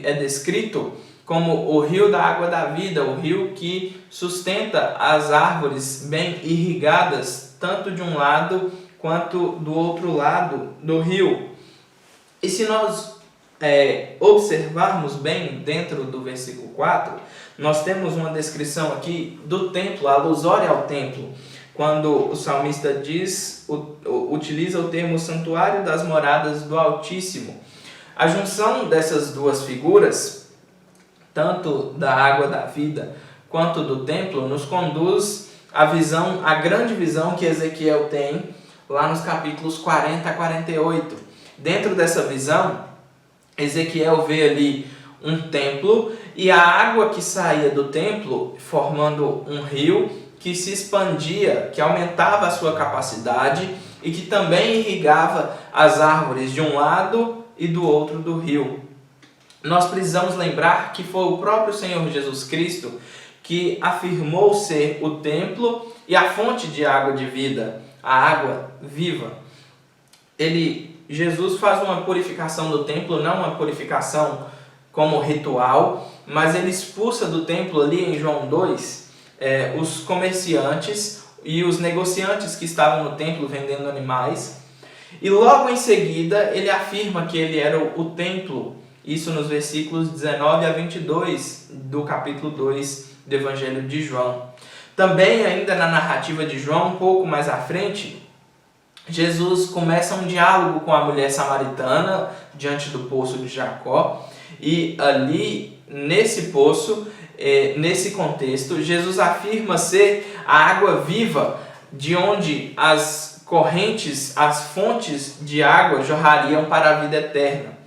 Speaker 2: é descrito como o rio da água da vida, o rio que sustenta as árvores bem irrigadas, tanto de um lado quanto do outro lado do rio. E se nós observarmos bem dentro do versículo 4, nós temos uma descrição aqui do templo, alusória ao templo, quando o salmista utiliza o termo santuário das moradas do Altíssimo. A junção dessas duas figuras, tanto da água da vida quanto do templo, nos conduz à grande visão que Ezequiel tem lá nos capítulos 40 a 48. Dentro dessa visão, Ezequiel vê ali um templo e a água que saía do templo formando um rio que se expandia, que aumentava a sua capacidade e que também irrigava as árvores de um lado e do outro do rio. Nós precisamos lembrar que foi o próprio Senhor Jesus Cristo que afirmou ser o templo e a fonte de água de vida, a água viva. Jesus faz uma purificação do templo, não uma purificação como ritual, mas ele expulsa do templo ali em João 2 os comerciantes e os negociantes que estavam no templo vendendo animais. E logo em seguida ele afirma que ele era o templo, isso nos versículos 19 a 22 do capítulo 2 do Evangelho de João. Também ainda na narrativa de João, um pouco mais à frente, Jesus começa um diálogo com a mulher samaritana diante do poço de Jacó, e ali, nesse poço, nesse contexto, Jesus afirma ser a água viva, de onde as correntes, as fontes de água jorrariam para a vida eterna.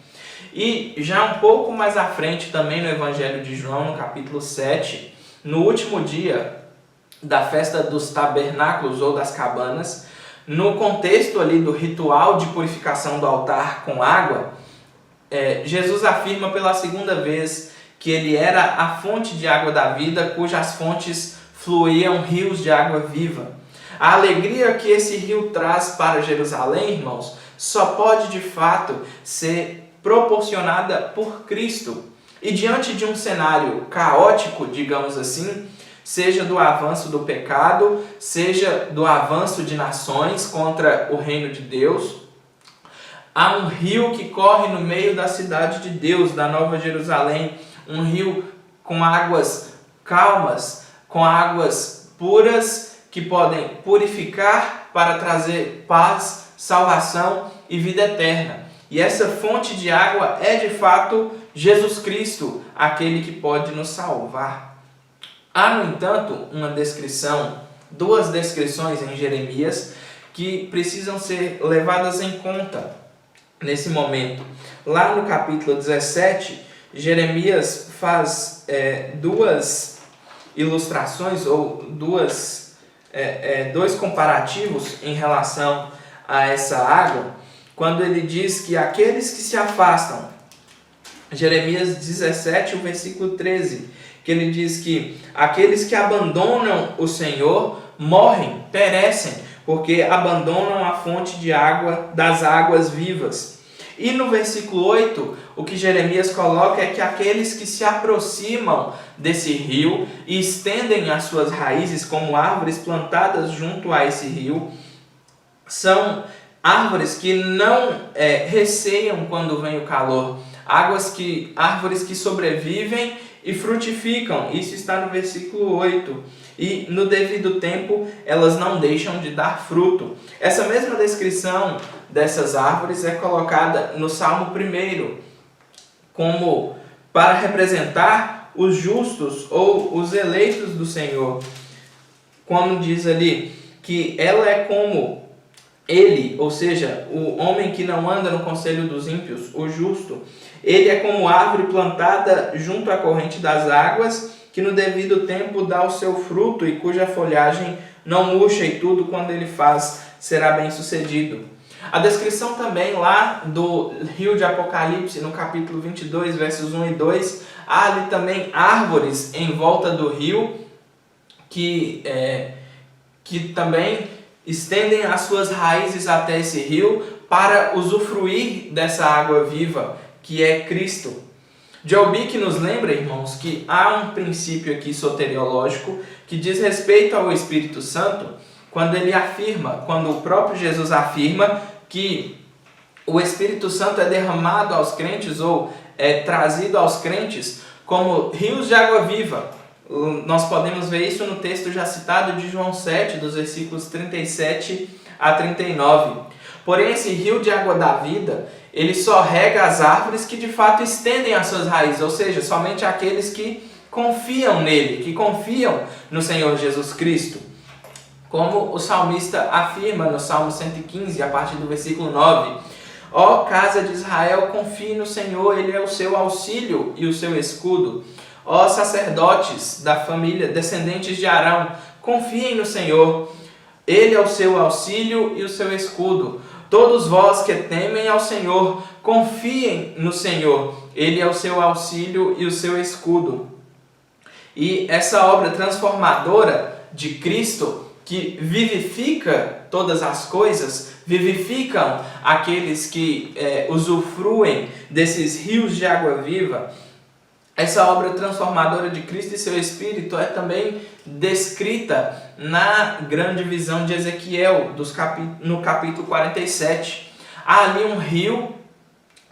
Speaker 2: E já um pouco mais à frente, também no Evangelho de João, no capítulo 7, no último dia da festa dos tabernáculos ou das cabanas, no contexto ali do ritual de purificação do altar com água, Jesus afirma pela segunda vez que ele era a fonte de água da vida, cujas fontes fluíam rios de água viva. A alegria que esse rio traz para Jerusalém, irmãos, só pode de fato ser proporcionada por Cristo. E diante de um cenário caótico, digamos assim, seja do avanço do pecado, seja do avanço de nações contra o reino de Deus, há um rio que corre no meio da cidade de Deus, da Nova Jerusalém, um rio com águas calmas, com águas puras, que podem purificar para trazer paz, salvação e vida eterna. E essa fonte de água é de fato Jesus Cristo, aquele que pode nos salvar. Há, no entanto, duas descrições em Jeremias que precisam ser levadas em conta nesse momento. Lá no capítulo 17, Jeremias faz duas ilustrações ou dois comparativos em relação a essa água, quando ele diz que aqueles que se afastam, Jeremias 17, o versículo 13, que ele diz que aqueles que abandonam o Senhor morrem, perecem, porque abandonam a fonte de água, das águas vivas. E no versículo 8, o que Jeremias coloca é que aqueles que se aproximam desse rio e estendem as suas raízes como árvores plantadas junto a esse rio, são árvores que não receiam quando vem o calor, árvores que sobrevivem e frutificam. Isso está no versículo 8. E no devido tempo elas não deixam de dar fruto. Essa mesma descrição dessas árvores é colocada no Salmo 1, como para representar os justos ou os eleitos do Senhor. Como diz ali, que ela é como ele, ou seja, o homem que não anda no conselho dos ímpios, o justo. Ele é como árvore plantada junto à corrente das águas, que no devido tempo dá o seu fruto e cuja folhagem não murcha, e tudo quando ele faz será bem sucedido. A descrição também lá do rio de Apocalipse, no capítulo 22, versos 1 e 2, há ali também árvores em volta do rio que também estendem as suas raízes até esse rio para usufruir dessa água viva, que é Cristo. Joel Bick nos lembra, irmãos, que há um princípio aqui soteriológico que diz respeito ao Espírito Santo, quando o próprio Jesus afirma que o Espírito Santo é derramado aos crentes ou é trazido aos crentes como rios de água viva. Nós podemos ver isso no texto já citado de João 7, dos versículos 37 a 39. Porém, esse rio de água da vida, ele só rega as árvores que de fato estendem as suas raízes, ou seja, somente aqueles que confiam nele, que confiam no Senhor Jesus Cristo. Como o salmista afirma no Salmo 115, a partir do versículo 9: Ó casa de Israel, confie no Senhor, Ele é o seu auxílio e o seu escudo. Ó sacerdotes da família, descendentes de Arão, confiem no Senhor, Ele é o seu auxílio e o seu escudo. Todos vós que temem ao Senhor, confiem no Senhor, Ele é o seu auxílio e o seu escudo. E essa obra transformadora de Cristo, que vivifica todas as coisas, vivificam aqueles que usufruem desses rios de água viva, essa obra transformadora de Cristo e seu Espírito é também descrita na grande visão de Ezequiel, no capítulo 47. há ali um rio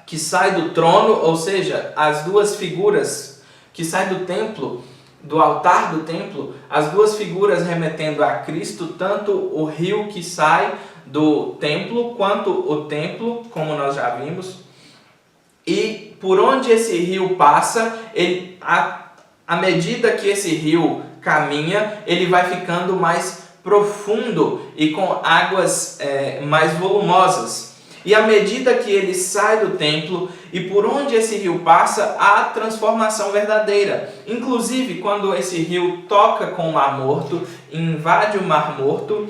Speaker 2: que sai do trono, ou seja, as duas figuras que saem do templo, do altar do templo, as duas figuras remetendo a Cristo, tanto o rio que sai do templo, quanto o templo, como nós já vimos. E por onde esse rio passa, à medida que esse rio caminha, ele vai ficando mais profundo e com águas mais volumosas. E à medida que ele sai do templo e por onde esse rio passa, há transformação verdadeira. Inclusive, quando esse rio toca com o Mar Morto, invade o Mar Morto,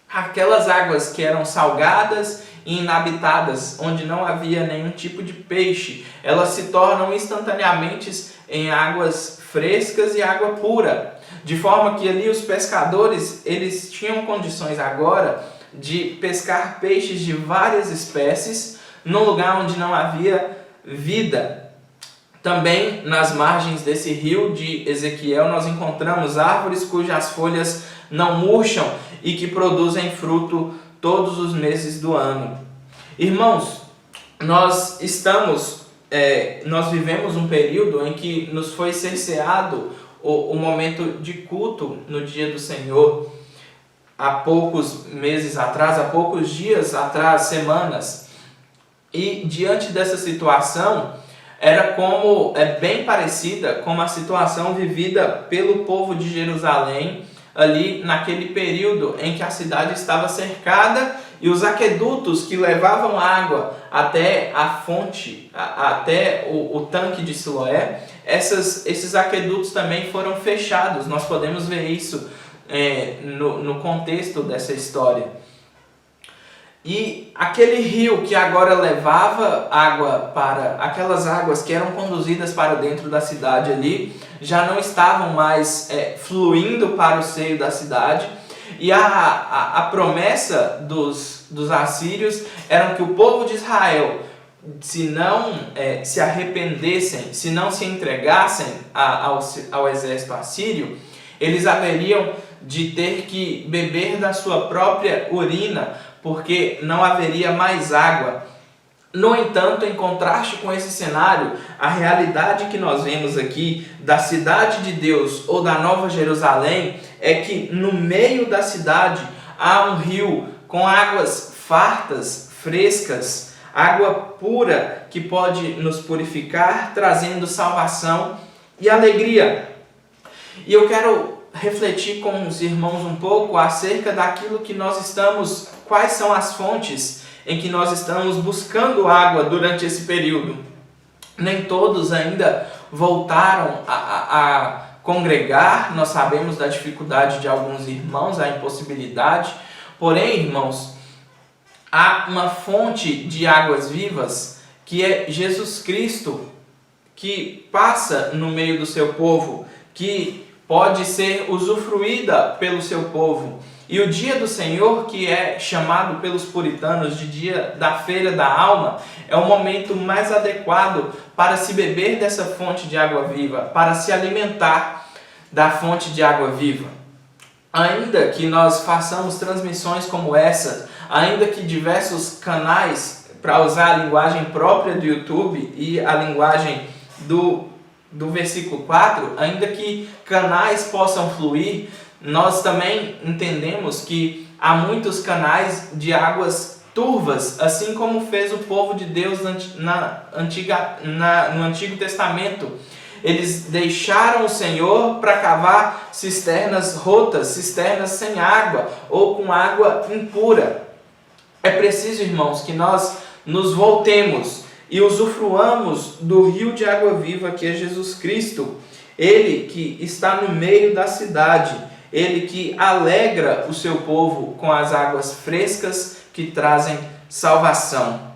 Speaker 2: aquelas águas que eram salgadas e inabitadas, onde não havia nenhum tipo de peixe, elas se tornam instantaneamente em águas frescas e água pura. De forma que ali os pescadores, eles tinham condições agora de pescar peixes de várias espécies num lugar onde não havia vida. Também nas margens desse rio de Ezequiel nós encontramos árvores cujas folhas não murcham e que produzem fruto todos os meses do ano. Irmãos, nós vivemos um período em que nos foi cerceado o momento de culto no dia do Senhor. Há poucos meses atrás, há poucos dias atrás, semanas. E diante dessa situação, bem parecida com a situação vivida pelo povo de Jerusalém, ali naquele período em que a cidade estava cercada e os aquedutos que levavam água até a fonte, até o tanque de Siloé, esses aquedutos também foram fechados. Nós podemos ver isso no contexto dessa história. E aquele rio que agora levava água para aquelas águas que eram conduzidas para dentro da cidade ali, já não estavam mais fluindo para o seio da cidade. E a promessa dos assírios era que o povo de Israel, se não se arrependessem, se não se entregassem ao exército assírio, eles haveriam de ter que beber da sua própria urina, porque não haveria mais água. No entanto, em contraste com esse cenário, a realidade que nós vemos aqui da cidade de Deus ou da Nova Jerusalém é que no meio da cidade há um rio com águas fartas, frescas, água pura que pode nos purificar, trazendo salvação e alegria. E eu quero refletir com os irmãos um pouco acerca daquilo que quais são as fontes em que nós estamos buscando água durante esse período. Nem todos ainda voltaram a congregar, nós sabemos da dificuldade de alguns irmãos, a impossibilidade. Porém, irmãos, há uma fonte de águas vivas que é Jesus Cristo, que passa no meio do seu povo, que pode ser usufruída pelo seu povo. E o dia do Senhor, que é chamado pelos puritanos de dia da feira da alma, é o momento mais adequado para se beber dessa fonte de água viva, para se alimentar da fonte de água viva. Ainda que nós façamos transmissões como essa, ainda que diversos canais, para usar a linguagem própria do YouTube e a linguagem do versículo 4, ainda que canais possam fluir, nós também entendemos que há muitos canais de águas turvas, assim como fez o povo de Deus no Antigo Testamento. Eles deixaram o Senhor para cavar cisternas rotas, cisternas sem água ou com água impura. É preciso, irmãos, que nós nos voltemos e usufruamos do rio de água viva que é Jesus Cristo. Ele que está no meio da cidade, Ele que alegra o seu povo com as águas frescas que trazem salvação.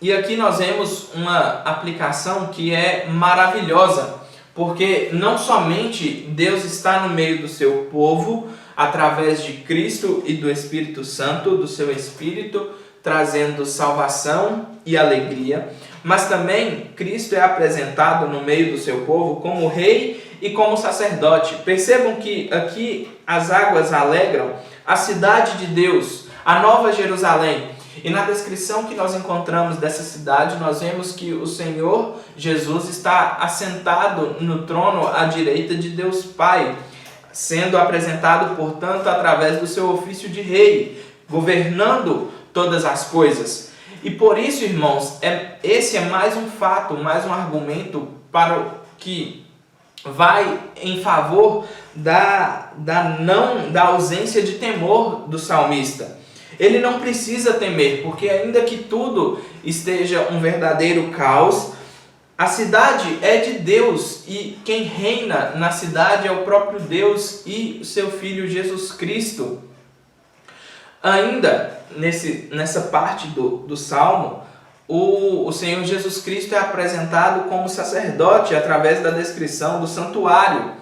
Speaker 2: E aqui nós vemos uma aplicação que é maravilhosa, porque não somente Deus está no meio do seu povo, através de Cristo e do Espírito Santo, do seu Espírito, trazendo salvação e alegria, mas também Cristo é apresentado no meio do seu povo como rei e como sacerdote. Percebam que aqui as águas alegram a cidade de Deus, a Nova Jerusalém. E na descrição que nós encontramos dessa cidade, nós vemos que o Senhor Jesus está assentado no trono à direita de Deus Pai, sendo apresentado, portanto, através do seu ofício de rei, governando todas as coisas. E por isso, irmãos, esse é mais um fato, mais um argumento para que vai em favor da ausência de temor do salmista. Ele não precisa temer, porque ainda que tudo esteja um verdadeiro caos, a cidade é de Deus e quem reina na cidade é o próprio Deus e seu Filho Jesus Cristo. Ainda nessa parte do Salmo, o Senhor Jesus Cristo é apresentado como sacerdote através da descrição do santuário.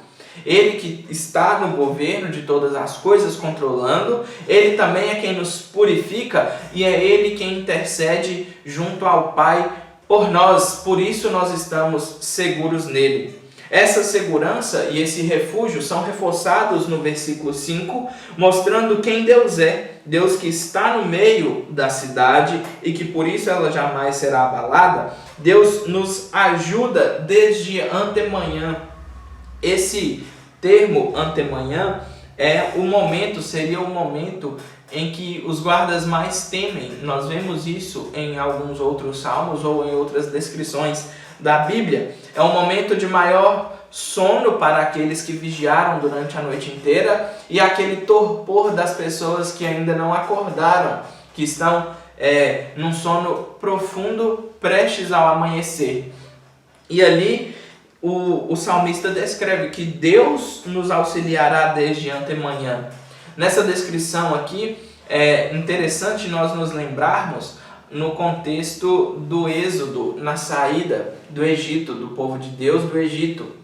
Speaker 2: Ele que está no governo de todas as coisas, controlando, ele também é quem nos purifica e é ele quem intercede junto ao Pai por nós. Por isso nós estamos seguros nele. Essa segurança e esse refúgio são reforçados no versículo 5, mostrando quem Deus é. Deus que está no meio da cidade e que por isso ela jamais será abalada. Deus nos ajuda desde antemanhã. Esse termo antemanhã seria o momento em que os guardas mais temem. Nós vemos isso em alguns outros salmos ou em outras descrições da Bíblia. É um momento de maior sono para aqueles que vigiaram durante a noite inteira e aquele torpor das pessoas que ainda não acordaram, que estão num sono profundo, prestes ao amanhecer. E ali o salmista descreve que Deus nos auxiliará desde antemanhã. Nessa descrição aqui, é interessante nós nos lembrarmos no contexto do êxodo, na saída do Egito, do povo de Deus do Egito.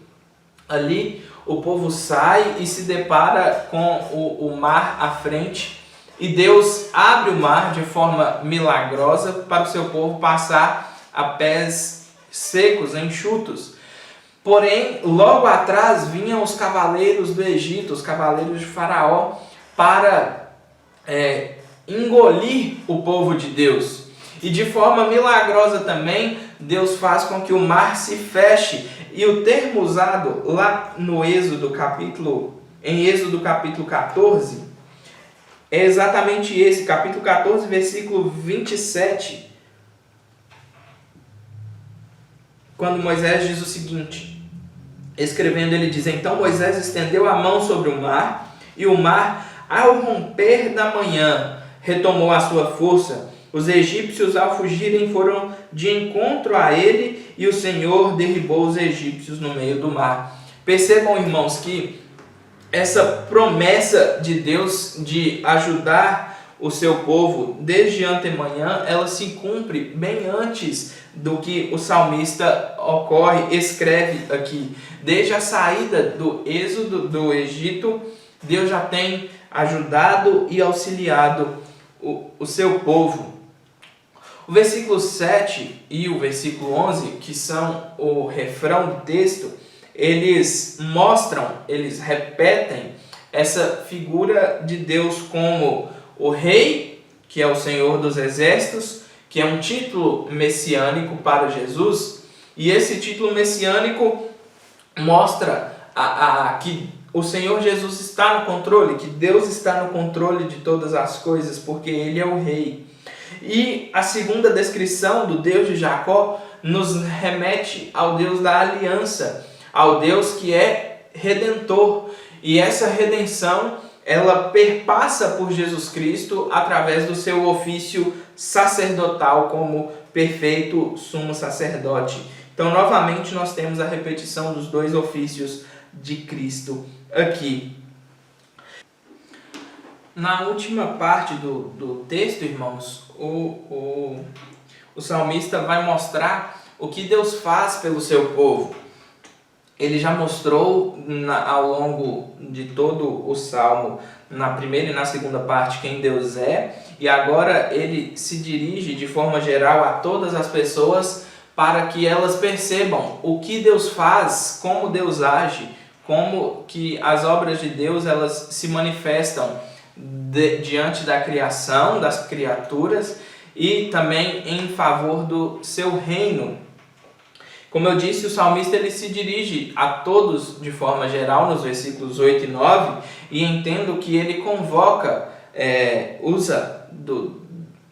Speaker 2: Ali o povo sai e se depara com o mar à frente e Deus abre o mar de forma milagrosa para o seu povo passar a pés secos, enxutos. Porém, logo atrás vinham os cavaleiros do Egito, os cavaleiros de Faraó, para engolir o povo de Deus. E de forma milagrosa também, Deus faz com que o mar se feche. E o termo usado lá no Êxodo capítulo 14, é exatamente esse, capítulo 14, versículo 27, quando Moisés diz o seguinte, escrevendo, ele diz: então Moisés estendeu a mão sobre o mar, e o mar, ao romper da manhã, retomou a sua força. Os egípcios, ao fugirem, foram de encontro a ele, e o Senhor derribou os egípcios no meio do mar. Percebam, irmãos, que essa promessa de Deus de ajudar o seu povo desde antemanhã, ela se cumpre bem antes do que o salmista escreve aqui. Desde a saída do êxodo do Egito, Deus já tem ajudado e auxiliado o seu povo. O versículo 7 e o versículo 11, que são o refrão do texto, eles repetem essa figura de Deus como o rei, que é o Senhor dos exércitos, que é um título messiânico para Jesus, e esse título messiânico mostra que o Senhor Jesus está no controle, que Deus está no controle de todas as coisas, porque Ele é o rei. E a segunda descrição do Deus de Jacó nos remete ao Deus da aliança, ao Deus que é redentor. E essa redenção, ela perpassa por Jesus Cristo através do seu ofício sacerdotal como perfeito sumo sacerdote. Então, novamente, nós temos a repetição dos dois ofícios de Cristo aqui. Na última parte do texto, irmãos, o salmista vai mostrar o que Deus faz pelo seu povo. Ele já mostrou ao longo de todo o Salmo, na primeira e na segunda parte, quem Deus é, e agora ele se dirige de forma geral a todas as pessoas para que elas percebam o que Deus faz, como Deus age, como que as obras de Deus elas se manifestam diante da criação, das criaturas, e também em favor do seu reino. Como eu disse, o salmista ele se dirige a todos de forma geral nos versículos 8 e 9, e entendo que ele convoca,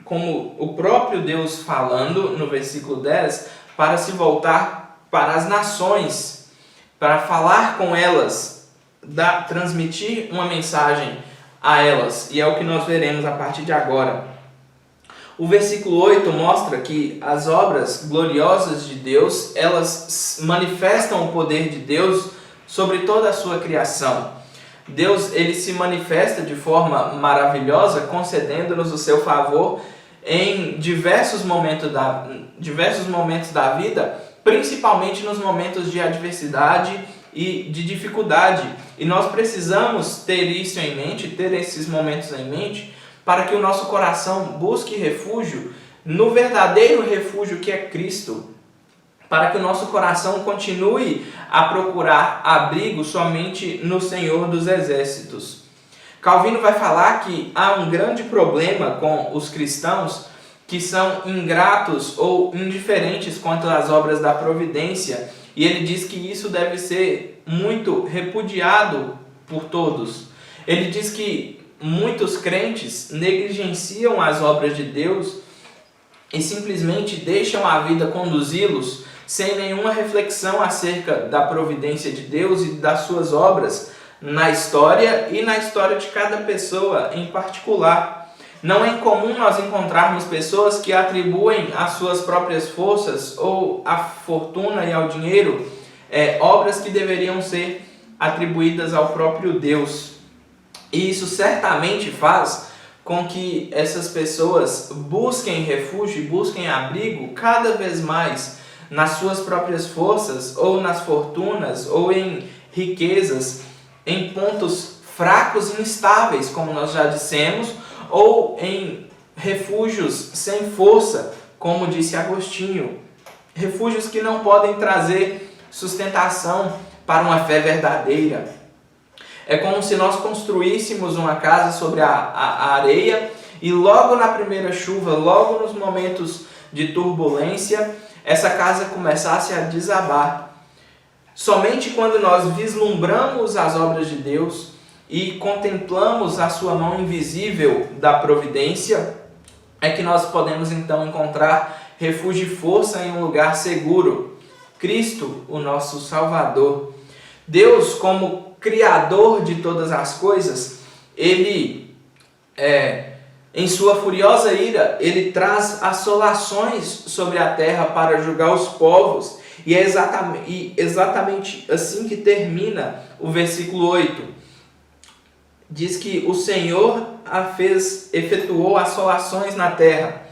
Speaker 2: como o próprio Deus falando no versículo 10, para se voltar para as nações, para falar com elas, transmitir uma mensagem a elas, e é o que nós veremos a partir de agora. O versículo 8 mostra que as obras gloriosas de Deus, elas manifestam o poder de Deus sobre toda a sua criação. Deus ele se manifesta de forma maravilhosa, concedendo-nos o seu favor em diversos momentos da vida, principalmente nos momentos de adversidade e de dificuldade. E nós precisamos ter isso em mente, ter esses momentos em mente, para que o nosso coração busque refúgio no verdadeiro refúgio que é Cristo, para que o nosso coração continue a procurar abrigo somente no Senhor dos Exércitos. Calvino vai falar que há um grande problema com os cristãos que são ingratos ou indiferentes quanto às obras da providência, e ele diz que isso deve ser muito repudiado por todos. Ele diz que muitos crentes negligenciam as obras de Deus e simplesmente deixam a vida conduzi-los sem nenhuma reflexão acerca da providência de Deus e das suas obras na história e na história de cada pessoa em particular. Não é incomum nós encontrarmos pessoas que atribuem às suas próprias forças ou à fortuna e ao dinheiro obras que deveriam ser atribuídas ao próprio Deus. E isso certamente faz com que essas pessoas busquem refúgio e busquem abrigo cada vez mais nas suas próprias forças, ou nas fortunas, ou em riquezas, em pontos fracos e instáveis, como nós já dissemos, ou em refúgios sem força, como disse Agostinho. Refúgios que não podem trazer sustentação para uma fé verdadeira. É como se nós construíssemos uma casa sobre a areia e logo na primeira chuva, logo nos momentos de turbulência, essa casa começasse a desabar. Somente quando nós vislumbramos as obras de Deus e contemplamos a sua mão invisível da providência, é que nós podemos então encontrar refúgio e força em um lugar seguro. Cristo, o nosso Salvador. Deus, como Criador de todas as coisas, Ele, em sua furiosa ira, Ele traz assolações sobre a terra para julgar os povos. E é exatamente assim que termina o versículo 8. Diz que o Senhor efetuou assolações na terra.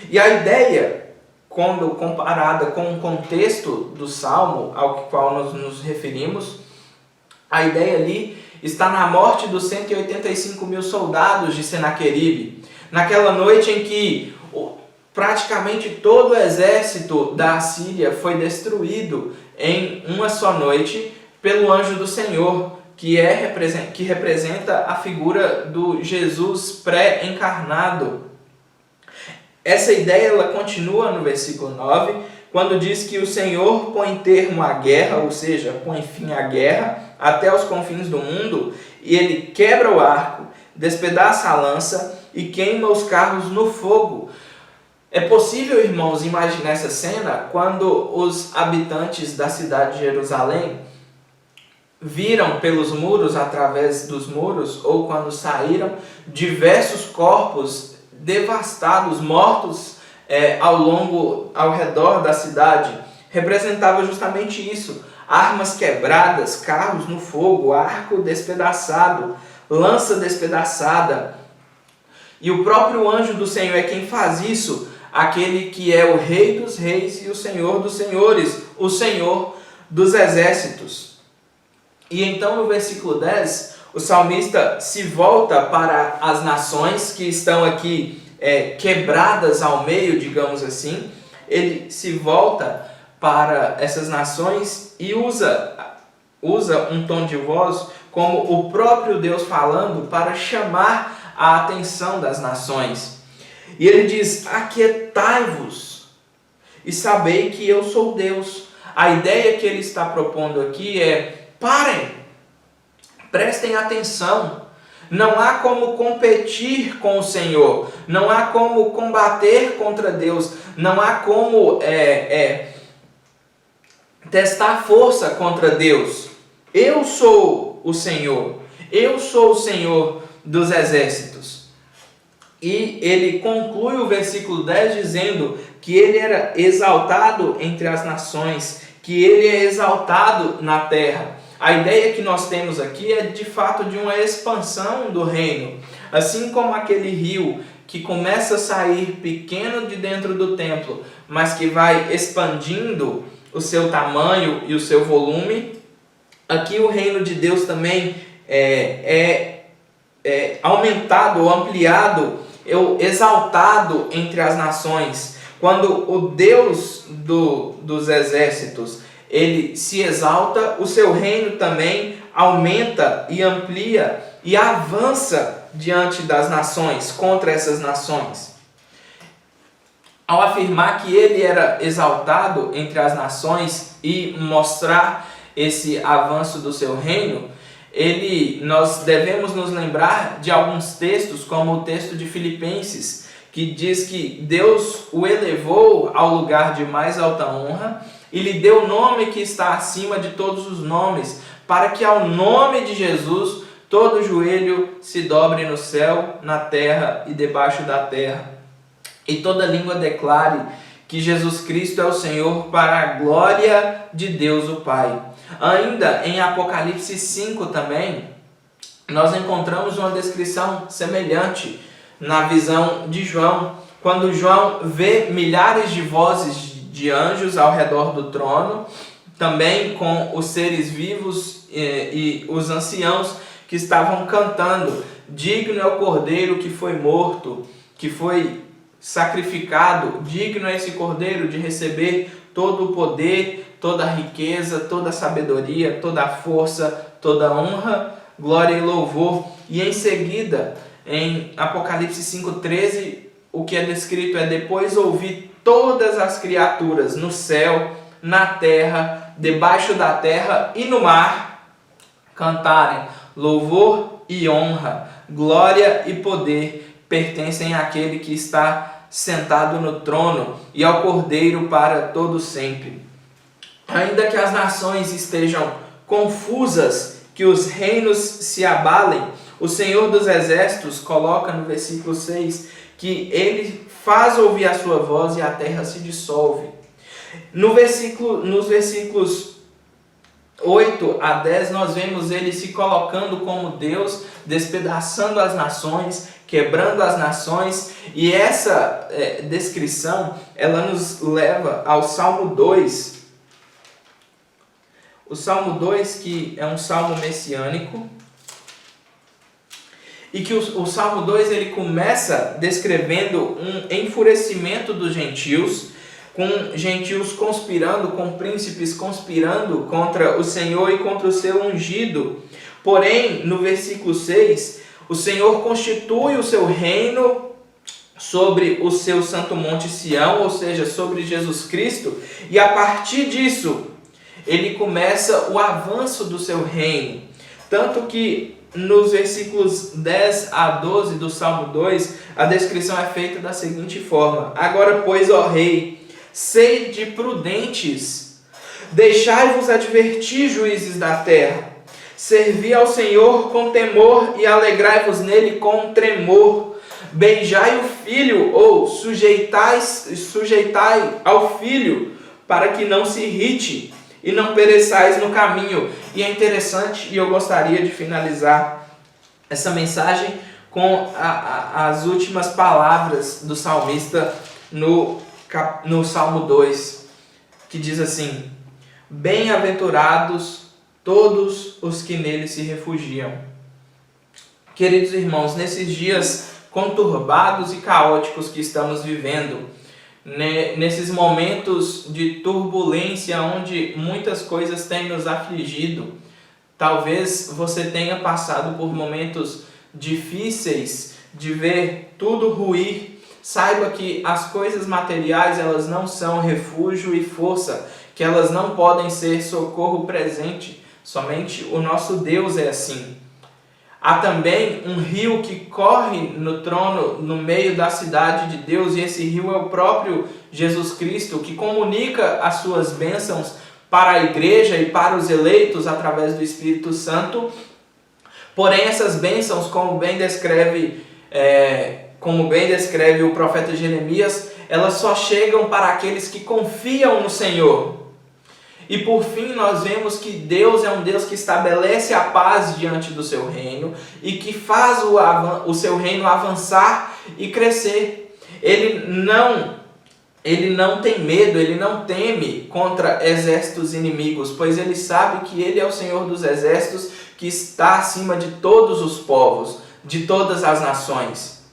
Speaker 2: E a ideia, quando comparada com o contexto do Salmo ao qual nós nos referimos, a ideia ali está na morte dos 185 mil soldados de Senaqueribe. Naquela noite em que praticamente todo o exército da Assíria foi destruído em uma só noite pelo anjo do Senhor, que representa a figura do Jesus pré-encarnado. Essa ideia ela continua no versículo 9, quando diz que o Senhor põe termo à guerra, ou seja, põe fim à guerra, até os confins do mundo, e ele quebra o arco, despedaça a lança e queima os carros no fogo. É possível, irmãos, imaginar essa cena quando os habitantes da cidade de Jerusalém viram pelos muros, através dos muros, ou quando saíram, diversos corpos devastados, mortos ao redor da cidade. Representava justamente isso: armas quebradas, carros no fogo, arco despedaçado, lança despedaçada. E o próprio anjo do Senhor é quem faz isso, aquele que é o Rei dos Reis e o Senhor dos Senhores, o Senhor dos Exércitos. E então no versículo 10, o salmista se volta para as nações que estão aqui quebradas ao meio, digamos assim. Ele se volta para essas nações e usa um tom de voz como o próprio Deus falando para chamar a atenção das nações. E ele diz: aquietai-vos e sabei que eu sou Deus. A ideia que ele está propondo aqui é: parem, prestem atenção. Não há como competir com o Senhor, não há como combater contra Deus, não há como testar força contra Deus. Eu sou o Senhor, eu sou o Senhor dos exércitos. E ele conclui o versículo 10 dizendo que ele era exaltado entre as nações, que ele é exaltado na terra. A ideia que nós temos aqui é de fato de uma expansão do reino. Assim como aquele rio que começa a sair pequeno de dentro do templo, mas que vai expandindo o seu tamanho e o seu volume, aqui o reino de Deus também é aumentado, ampliado, exaltado entre as nações. Quando o Deus dos exércitos ele se exalta, o seu reino também aumenta e amplia e avança diante das nações, contra essas nações. Ao afirmar que ele era exaltado entre as nações e mostrar esse avanço do seu reino, nós devemos nos lembrar de alguns textos, como o texto de Filipenses, que diz que Deus o elevou ao lugar de mais alta honra e lhe deu o nome que está acima de todos os nomes, para que ao nome de Jesus todo joelho se dobre no céu, na terra e debaixo da terra, e toda língua declare que Jesus Cristo é o Senhor, para a glória de Deus o Pai. Ainda em Apocalipse 5 também, nós encontramos uma descrição semelhante na visão de João, quando João vê milhares de vozes de anjos ao redor do trono, também com os seres vivos e os anciãos que estavam cantando: digno é o Cordeiro que foi morto, que foi sacrificado, digno é esse Cordeiro de receber todo o poder, toda a riqueza, toda a sabedoria, toda a força, toda a honra, glória e louvor. E em seguida, em Apocalipse 5,13, o que é descrito é: depois ouvi todas as criaturas no céu, na terra, debaixo da terra e no mar cantarem: louvor e honra, glória e poder pertencem àquele que está sentado no trono e ao Cordeiro para todo sempre. Ainda que as nações estejam confusas, que os reinos se abalem, o Senhor dos Exércitos coloca no versículo 6 que ele faz ouvir a sua voz e a terra se dissolve. Nos versículos 8 a 10 nós vemos ele se colocando como Deus, despedaçando as nações, quebrando as nações, e essa descrição ela nos leva ao Salmo 2. O Salmo 2, que é um salmo messiânico, e que o Salmo 2 ele começa descrevendo um enfurecimento dos gentios, com gentios conspirando, com príncipes conspirando contra o Senhor e contra o seu ungido. Porém, no versículo 6, o Senhor constitui o seu reino sobre o seu santo monte Sião, ou seja, sobre Jesus Cristo, e a partir disso, ele começa o avanço do seu reino. Tanto que nos versículos 10 a 12 do Salmo 2, a descrição é feita da seguinte forma: agora, pois, ó rei, sede prudentes, deixai-vos advertir, juízes da terra, servi ao Senhor com temor e alegrai-vos nele com tremor, beijai o filho, ou sujeitai ao filho, para que não se irrite e não pereçais no caminho. E é interessante, e eu gostaria de finalizar essa mensagem com as últimas palavras do salmista no Salmo 2, que diz assim: bem-aventurados todos os que nele se refugiam. Queridos irmãos, nesses dias conturbados e caóticos que estamos vivendo, nesses momentos de turbulência onde muitas coisas têm nos afligido, talvez você tenha passado por momentos difíceis de ver tudo ruir, saiba que as coisas materiais elas não são refúgio e força, que elas não podem ser socorro presente. Somente o nosso Deus é assim. Há também um rio que corre no trono, no meio da cidade de Deus, e esse rio é o próprio Jesus Cristo, que comunica as suas bênçãos para a igreja e para os eleitos através do Espírito Santo. Porém, essas bênçãos, como bem descreve o profeta Jeremias, elas só chegam para aqueles que confiam no Senhor. E por fim, nós vemos que Deus é um Deus que estabelece a paz diante do seu reino e que faz o seu reino avançar e crescer. Ele não tem medo, ele não teme contra exércitos inimigos, pois ele sabe que ele é o Senhor dos exércitos, que está acima de todos os povos, de todas as nações.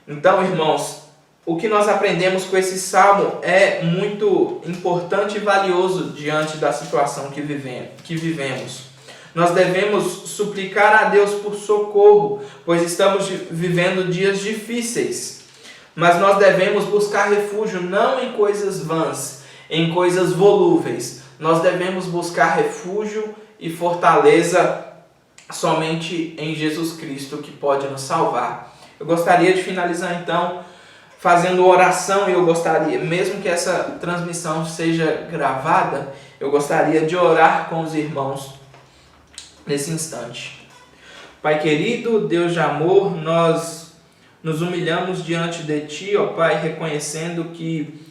Speaker 2: Então, irmãos, o que nós aprendemos com esse salmo é muito importante e valioso diante da situação que vivemos. Nós devemos suplicar a Deus por socorro, pois estamos vivendo dias difíceis. Mas nós devemos buscar refúgio não em coisas vãs, em coisas volúveis. Nós devemos buscar refúgio e fortaleza somente em Jesus Cristo, que pode nos salvar. Eu gostaria de finalizar então fazendo oração, e eu gostaria, mesmo que essa transmissão seja gravada, eu gostaria de orar com os irmãos nesse instante. Pai querido, Deus de amor, nós nos humilhamos diante de Ti, ó Pai, reconhecendo que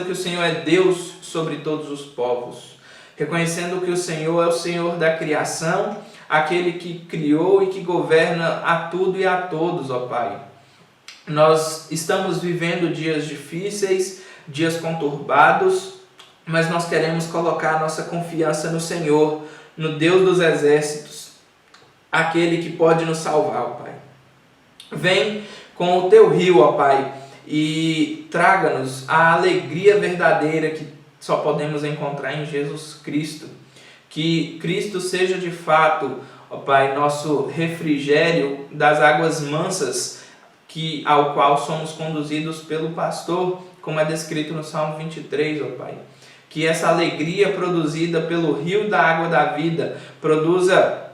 Speaker 2: o Senhor é Deus sobre todos os povos, reconhecendo que o Senhor é o Senhor da criação, aquele que criou e que governa a tudo e a todos, ó Pai. Nós estamos vivendo dias difíceis, dias conturbados, mas nós queremos colocar a nossa confiança no Senhor, no Deus dos exércitos, aquele que pode nos salvar, ó Pai. Vem com o Teu rio, ó Pai, e traga-nos a alegria verdadeira que só podemos encontrar em Jesus Cristo. Que Cristo seja de fato, ó Pai, nosso refrigério das águas mansas, ao qual somos conduzidos pelo pastor, como é descrito no Salmo 23, ó Pai. Que essa alegria produzida pelo rio da água da vida produza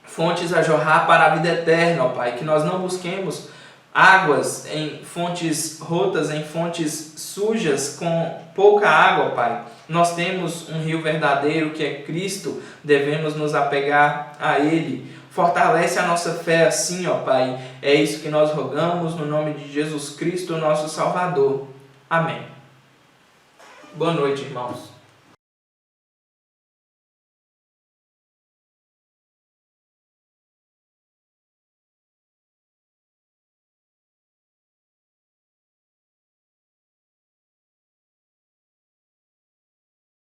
Speaker 2: fontes a jorrar para a vida eterna, ó Pai. Que nós não busquemos águas em fontes rotas, em fontes sujas, com pouca água, ó Pai. Nós temos um rio verdadeiro que é Cristo, devemos nos apegar a Ele. Fortalece a nossa fé assim, ó Pai. É isso que nós rogamos no nome de Jesus Cristo, nosso Salvador. Amém. Boa noite, irmãos.